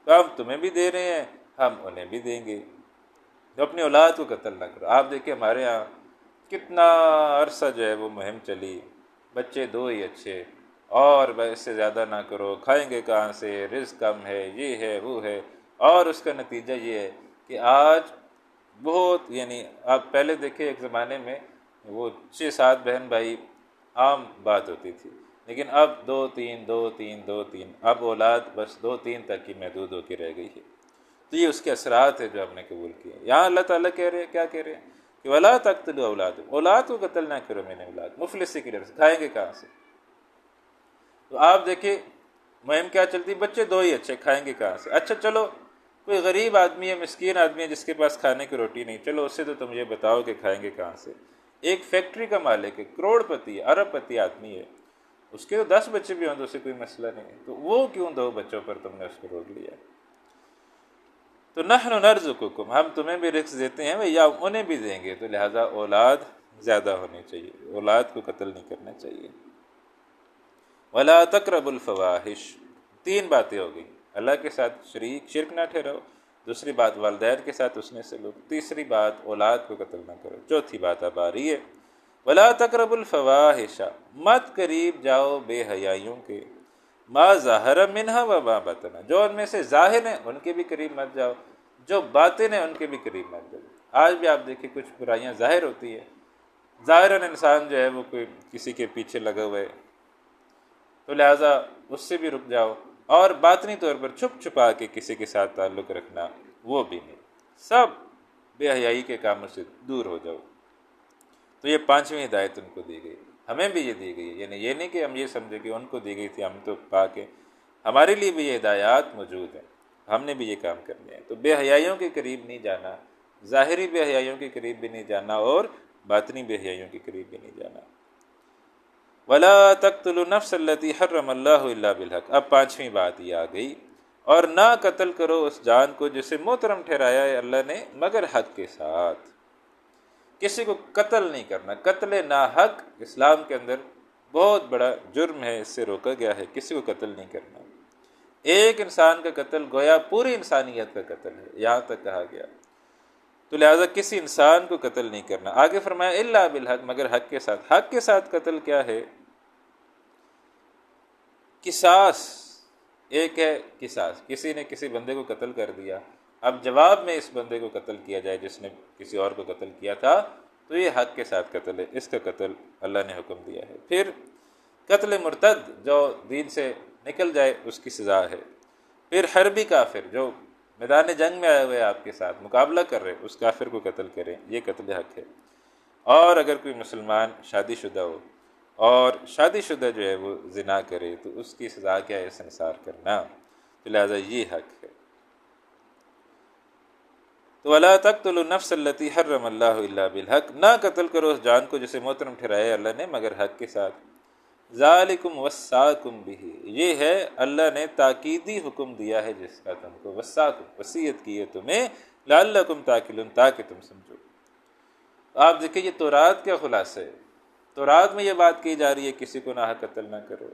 Speaker 1: تو ہم تمہیں بھی دے رہے ہیں، ہم انہیں بھی دیں گے۔ تو اپنی اولاد کو قتل نہ کرو۔ آپ دیکھیں ہمارے یہاں کتنا عرصہ جو ہے وہ مہم چلی، بچے 2 ہی اچھے، اور اس سے زیادہ نہ کرو، کھائیں گے کہاں سے، رزق کم ہے، یہ ہے وہ ہے، اور اس کا نتیجہ یہ ہے کہ آج بہت، یعنی آپ پہلے دیکھیں ایک زمانے میں وہ 6-7 بہن بھائی عام بات ہوتی تھی، لیکن اب 2-3 2-3 2-3، اب اولاد بس 2-3 تک ہی محدود ہو کے رہ گئی ہے۔ تو یہ اس کے اثرات ہے جو ہم نے قبول کیے۔ یہاں اللہ تعالیٰ کہہ رہے ہیں، کیا کہہ رہے ہیں کہ وَلَا تَقْتُلُوا أَوْلَادَكُمْ، اولاد کو قتل نہ کرو، میں نے اولاد مفلسی کی ڈر سے، کھائیں گے کہاں سے۔ تو آپ دیکھیں مہم کیا چلتی، بچے 2 ہی اچھے، کھائیں گے کہاں سے۔ اچھا چلو کوئی غریب آدمی ہے، مسکین آدمی ہے، جس کے پاس کھانے کی روٹی نہیں، چلو اس سے تو تم یہ بتاؤ کہ کھائیں گے کہاں سے۔ ایک فیکٹری کا مالک ہے، کروڑ پتی ہے، ارب پتی آدمی ہے، اس کے تو 10 بچے بھی ہوں تو اسے کوئی مسئلہ نہیں ہے، تو وہ کیوں 2 بچوں پر تم نے اس کو روک لیا۔ تو نحن نرزقکم، ہم تمہیں بھی رزق دیتے ہیں، یا انہیں بھی دیں گے، تو لہٰذا اولاد زیادہ ہونی چاہیے، اولاد کو قتل نہیں کرنا چاہیے۔ وَلَا تَقْرَبُوا الْفَوَاحِشَ، 3 باتیں ہو گئی، اللہ کے ساتھ شرک نہ ٹھہراؤ، دوسری بات والدین کے ساتھ حسن سلوک، تیسری بات اولاد کو قتل نہ کرو، چوتھی بات اب آ رہی ہے ولا تقربوا الفواحش، مت قریب جاؤ بے حیائیوں کے، ما ظاہر منہا و ما بطن، جو ان میں سے ظاہر ہیں ان کے بھی قریب مت جاؤ، جو باطن ہیں ان کے بھی قریب مت جاؤ۔ آج بھی آپ دیکھیں کچھ برائیاں ظاہر ہوتی ہیں، ظاہراً انسان جو ہے وہ کوئی کسی کے پیچھے لگا ہوا ہے، تو لہٰذا اس سے بھی رک جاؤ، اور باطنی طور پر چھپ چھپا کے کسی کے ساتھ تعلق رکھنا وہ بھی نہیں، سب بے حیائی کے کاموں سے دور ہو جاؤ۔ تو یہ 5ویں ہدایت ان کو دی گئی، ہمیں بھی یہ دی گئی ہے، یعنی یہ نہیں کہ ہم یہ سمجھے کہ ان کو دی گئی تھی ہم تو پاک ہیں، ہمارے لیے بھی یہ ہدایات موجود ہیں، ہم نے بھی یہ کام کرنے ہیں۔ تو بے حیائیوں کے قریب نہیں جانا، ظاہری بے حیائیوں کے قریب بھی نہیں جانا، اور باطنی بے حیائیوں کے قریب بھی نہیں جانا۔ وَلَا تَقْتُلُوا النَّفْسَ الَّتِي حَرَّمَ اللَّهُ إِلَّا بِالْحَقِّ، اب 5ویں بات یہ آ گئی، اور نہ قتل کرو اس جان کو جسے محترم ٹھہرایا ہے اللہ نے مگر حق کے ساتھ۔ کسی کو قتل نہیں کرنا، قتل ناحق اسلام کے اندر بہت بڑا جرم ہے، اس سے روکا گیا ہے، کسی کو قتل نہیں کرنا۔ ایک انسان کا قتل گویا پوری انسانیت کا قتل ہے، یہاں تک کہا گیا، تو لہٰذا کسی انسان کو قتل نہیں کرنا۔ آگے فرمایا الا بالحق، مگر حق کے ساتھ۔ حق کے ساتھ قتل کیا ہے؟ قصاص، ایک ہے قصاص، کسی نے کسی بندے کو قتل کر دیا، اب جواب میں اس بندے کو قتل کیا جائے جس نے کسی اور کو قتل کیا تھا، تو یہ حق کے ساتھ قتل ہے، اس کا قتل اللہ نے حکم دیا ہے۔ پھر قتل مرتد، جو دین سے نکل جائے اس کی سزا ہے۔ پھر حربی کافر، جو میدان جنگ میں آئے ہوئے آپ کے ساتھ مقابلہ کر رہے، اس کافر کو قتل کریں، یہ قتل حق ہے۔ اور اگر کوئی مسلمان شادی شدہ ہو اور شادی شدہ جو ہے وہ زنا کرے تو اس کی سزا کیا ہے؟ سنسار کرنا، تو لہٰذا یہ حق ہے۔ تو وَلَا تَقْتُلُوا النَّفْسَ الَّتِي حَرَّمَ اللَّهُ إِلَّا بِالْحَقِّ، نہ قتل کرو اس جان کو جسے محترم ٹھہرایا اللہ نے مگر حق کے ساتھ۔ ذَلِكُمْ وَصَّاكُمْ بِهِ، یہ ہے اللہ نے تاکیدی حکم دیا ہے جس کا تم کو، وصاکم وصیت کی ہے تمہیں، لعلکم تعقلون، تاکہ تم سمجھو۔ آپ دیکھیں یہ تورات کا خلاصہ ہے، تورات میں یہ بات کی جا رہی ہے کسی کو ناحق قتل نہ کرو،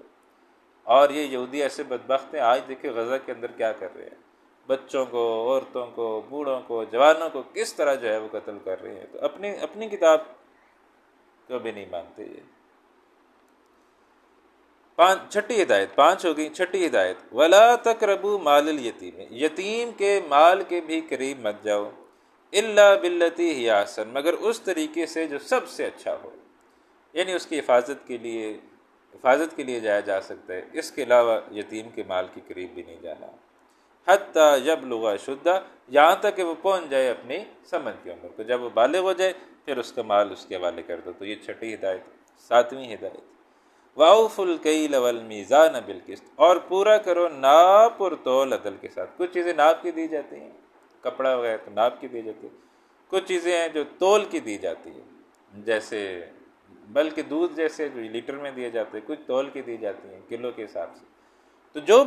Speaker 1: اور یہ یہودی ایسے بدبخت ہیں، آج دیکھیں غزہ کے اندر کیا کر رہے ہیں، بچوں کو، عورتوں کو، بوڑھوں کو، جوانوں کو کس طرح جو ہے وہ قتل کر رہے ہیں، تو اپنی کتاب کو بھی نہیں مانتے یہ۔ چھٹی ہدایت، 5 ہو گئی، چھٹی ہدایت وَلَا تَقْرَبُوا مَالَ الْيَتِيمِ، یتیم کے مال کے بھی قریب مت جاؤ، إِلَّا بِالَّتِي هِيَ أَحْسَنُ، مگر اس طریقے سے جو سب سے اچھا ہو، یعنی اس کی حفاظت کے لیے جایا جا سکتا ہے، اس کے علاوہ یتیم کے مال کے قریب بھی نہیں جانا۔ حتیٰ یبلغ اشدہ، یہاں تک کہ وہ پہنچ جائے اپنی سمجھ کی عمر کو، جب وہ بالغ ہو جائے پھر اس کا مال اس کے حوالے کر دو، تو یہ چھٹی ہدایت۔ 7ویں ہدایت وَأَوْفُوا الْكَيْلَ وَالْمِيزَانَ بِالْقِسْطِ، اور پورا کرو ناپ اور تول عدل کے ساتھ۔ کچھ چیزیں ناپ کی دی جاتی ہیں، کپڑا وغیرہ تو ناپ کی دی جاتی ہے، کچھ چیزیں ہیں جو تول کی دی جاتی ہیں، جیسے بلکہ دودھ جیسے جو لیٹر میں دیے جاتے ہیں، کچھ تول کی دی جاتی ہیں کلو کے حساب سے۔ تو جو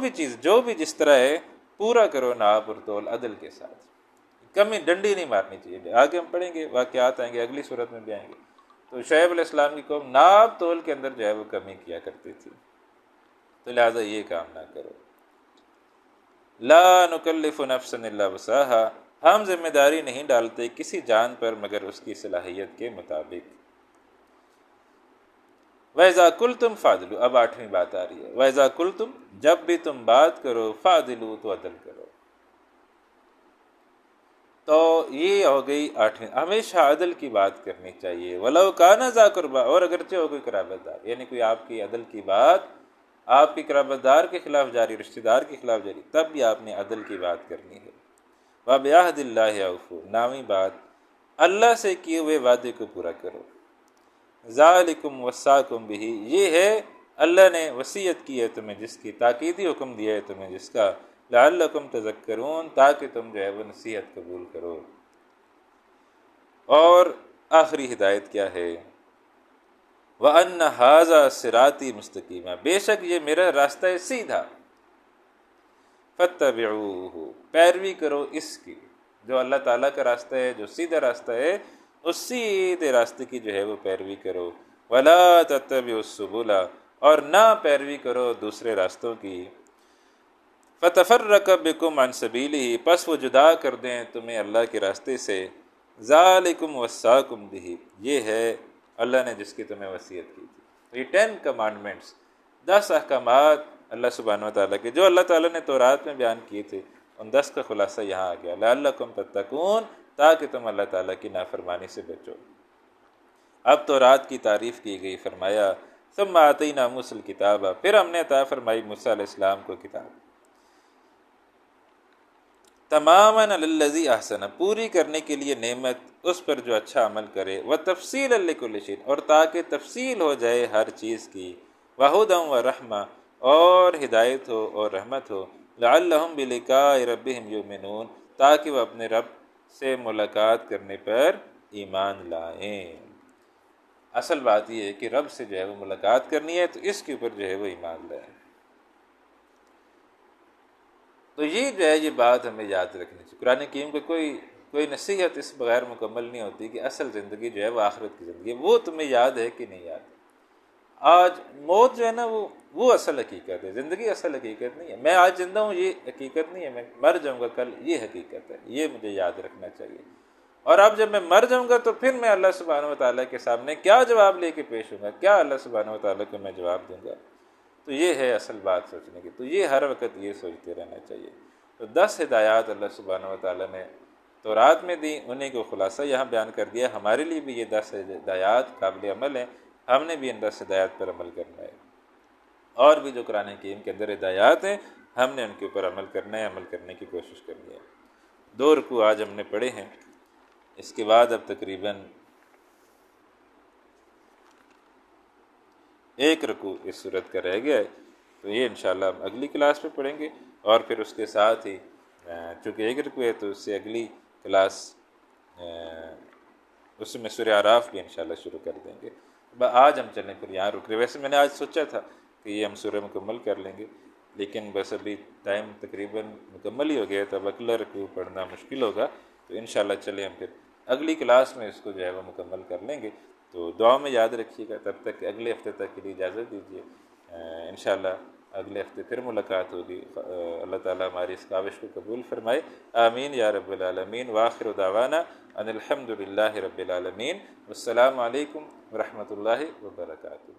Speaker 1: بھی جس طرح ہے پورا کرو ناپ اور تول عدل کے ساتھ، کمی ڈنڈی نہیں مارنی چاہیے۔ آگے ہم پڑھیں گے، واقعات آئیں گے، اگلی صورت میں بھی آئیں گے، تو شعیب علیہ السلام کی قوم ناپ تول کے اندر جو ہے وہ کمی کیا کرتی تھی، تو لہٰذا یہ کام نہ کرو۔ لا نکلف نفسا الا وسعها، ہم ذمہ داری نہیں ڈالتے کسی جان پر مگر اس کی صلاحیت کے مطابق۔ وَإِذَا قُلْتُمْ فَاعْدِلُوا، اب 8ویں بات آ رہی ہے، وَإِذَا قُلْتُمْ، جب بھی تم بات کرو، فَاعْدِلُوا، تو عدل کرو۔ تو یہ ہو گئی 8ویں، ہمیشہ عدل کی بات کرنی چاہیے، وَلَوْ كَانَ ذَا قُرْبَىٰ، اور اگرچہ ہو کوئی قرابت دار، یعنی کوئی آپ کی عدل کی بات آپ کی قرابت دار کے خلاف جاری، رشتہ دار کے خلاف جاری، تب بھی آپ نے عدل کی بات کرنی ہے۔ وَبِعَهْدِ اللَّهِ أَوْفُوا، 9ویں بات، اللہ سے کیے ہوئے وعدے کو پورا کرو۔ ذَلِكُمْ وَصَّاكُمْ بِهِ، یہ ہے اللہ نے وصیت کی ہے تمہیں، جس کی تاکیدی حکم دیا ہے تمہیں، جس کا لعلکم تذکرون، تاکہ تم جو ہے وہ نصیحت قبول کرو۔ اور آخری ہدایت کیا ہے؟ وَأَنَّ هَٰذَا صِرَاطِي مُسْتَقِيمًا، بے شک یہ میرا راستہ ہے سیدھا، فَاتَّبِعُوهُ، پیروی کرو اس کی، جو اللہ تعالیٰ کا راستہ ہے، جو سیدھا راستہ ہے، اس سیدھے راستے کی جو ہے وہ پیروی کرو۔ وَلَا تَتَّبِعُوا السُّبُلَ، اور نہ پیروی کرو دوسرے راستوں کی، فتفرق بکم عن سبیلہ، پس وہ جدا کر دیں تمہیں اللہ کے راستے سے، ذالکم وصاکم بہ، یہ ہے اللہ نے جس کی تمہیں وصیت کی تھی۔ یہ 10 کمانڈمنٹس، 10 احکامات اللہ سبحانہ وتعالیٰ کے جو اللہ تعالیٰ نے تورات میں بیان کیے تھے، ان 10 کا خلاصہ یہاں آ گیا، لعلکم تتقون، تاکہ تم اللہ تعالیٰ کی نافرمانی سے بچو۔ اب تورات کی تعریف کی گئی، فرمایا ثم آتینا موسیٰ الکتاب، پھر ہم نے عطا فرمائی موسیٰ علیہ السلام کو کتاب، تماماً علی الذی احسن، پوری کرنے کے لیے نعمت اس پر جو اچھا عمل کرے، وتفصیلا لکل شیء، اور تاکہ تفصیل ہو جائے ہر چیز کی، وہدی ورحمہ، اور ہدایت ہو اور رحمت ہو، لعلہم بلقاء ربہم یؤمنون، تاکہ وہ اپنے رب سے ملاقات کرنے پر ایمان لائیں۔ اصل بات یہ ہے کہ رب سے جو ہے وہ ملاقات کرنی ہے، تو اس کے اوپر جو ہے وہ ایمان لائیں۔ تو یہ جو ہے یہ بات ہمیں یاد رکھنی چاہیے۔ قرآن کریم کو کوئی نصیحت اس بغیر مکمل نہیں ہوتی کہ اصل زندگی جو ہے وہ آخرت کی زندگی ہے، وہ تمہیں یاد ہے کہ نہیں یاد ہے۔ آج موت جو ہے نا وہ اصل حقیقت ہے، زندگی اصل حقیقت نہیں ہے۔ میں آج زندہ ہوں یہ حقیقت نہیں ہے، میں مر جاؤں گا کل یہ حقیقت ہے، یہ مجھے یاد رکھنا چاہیے۔ اور اب جب میں مر جاؤں گا تو پھر میں اللہ سبحانہ وتعالیٰ کے سامنے کیا جواب لے کے پیش ہوں گا، کیا اللہ سبحانہ وتعالیٰ کو میں جواب دوں گا۔ تو یہ ہے اصل بات سوچنے کی، تو یہ ہر وقت یہ سوچتے رہنا چاہیے۔ تو 10 ہدایات اللہ سبحانہ وتعالیٰ نے تورات میں دی، انہیں کو خلاصہ یہاں بیان کر دیا۔ ہمارے لیے بھی یہ 10 ہدایات قابل عمل ہیں، ہم نے بھی ان 10 ہدایات پر عمل کرنا ہے، اور بھی جو قرآن کریم کے اندر ہدایات ہیں ہم نے ان کے اوپر عمل کرنا ہے، عمل کرنے کی کوشش کرنی ہے۔ 2 رکوع آج ہم نے پڑھے ہیں، اس کے بعد اب تقریباً 1 رکوع اس صورت کا رہ گیا ہے، تو یہ انشاءاللہ ہم اگلی کلاس میں پڑھیں گے، اور پھر اس کے ساتھ ہی چونکہ 1 رکوع ہے تو اس سے اگلی کلاس اس میں سورہ اعراف بھی انشاءاللہ شروع کر دیں گے۔ آج ہم چلیں پھر یہاں رک رہے، ویسے میں نے آج سوچا تھا کہ یہ ہم سورہ مکمل کر لیں گے، لیکن بس ابھی ٹائم تقریباً مکمل ہی ہو گیا، تو اب اگلا رکوع پڑھنا مشکل ہوگا، تو انشاءاللہ چلیں ہم پھر اگلی کلاس میں اس کو جو ہے وہ مکمل کر لیں گے۔ تو دعا میں یاد رکھیے گا، تب تک اگلے ہفتے تک کے لیے اجازت دیجیے، انشاءاللہ اگلے ہفتے پھر ملاقات ہوگی۔ اللہ تعالیٰ ہماری اس کاوش کو قبول فرمائے، آمین یا رب العالمین۔ وآخر دعوانا ان الحمد للہ رب العالمین، والسلام علیکم ورحمۃ اللہ وبرکاتہ۔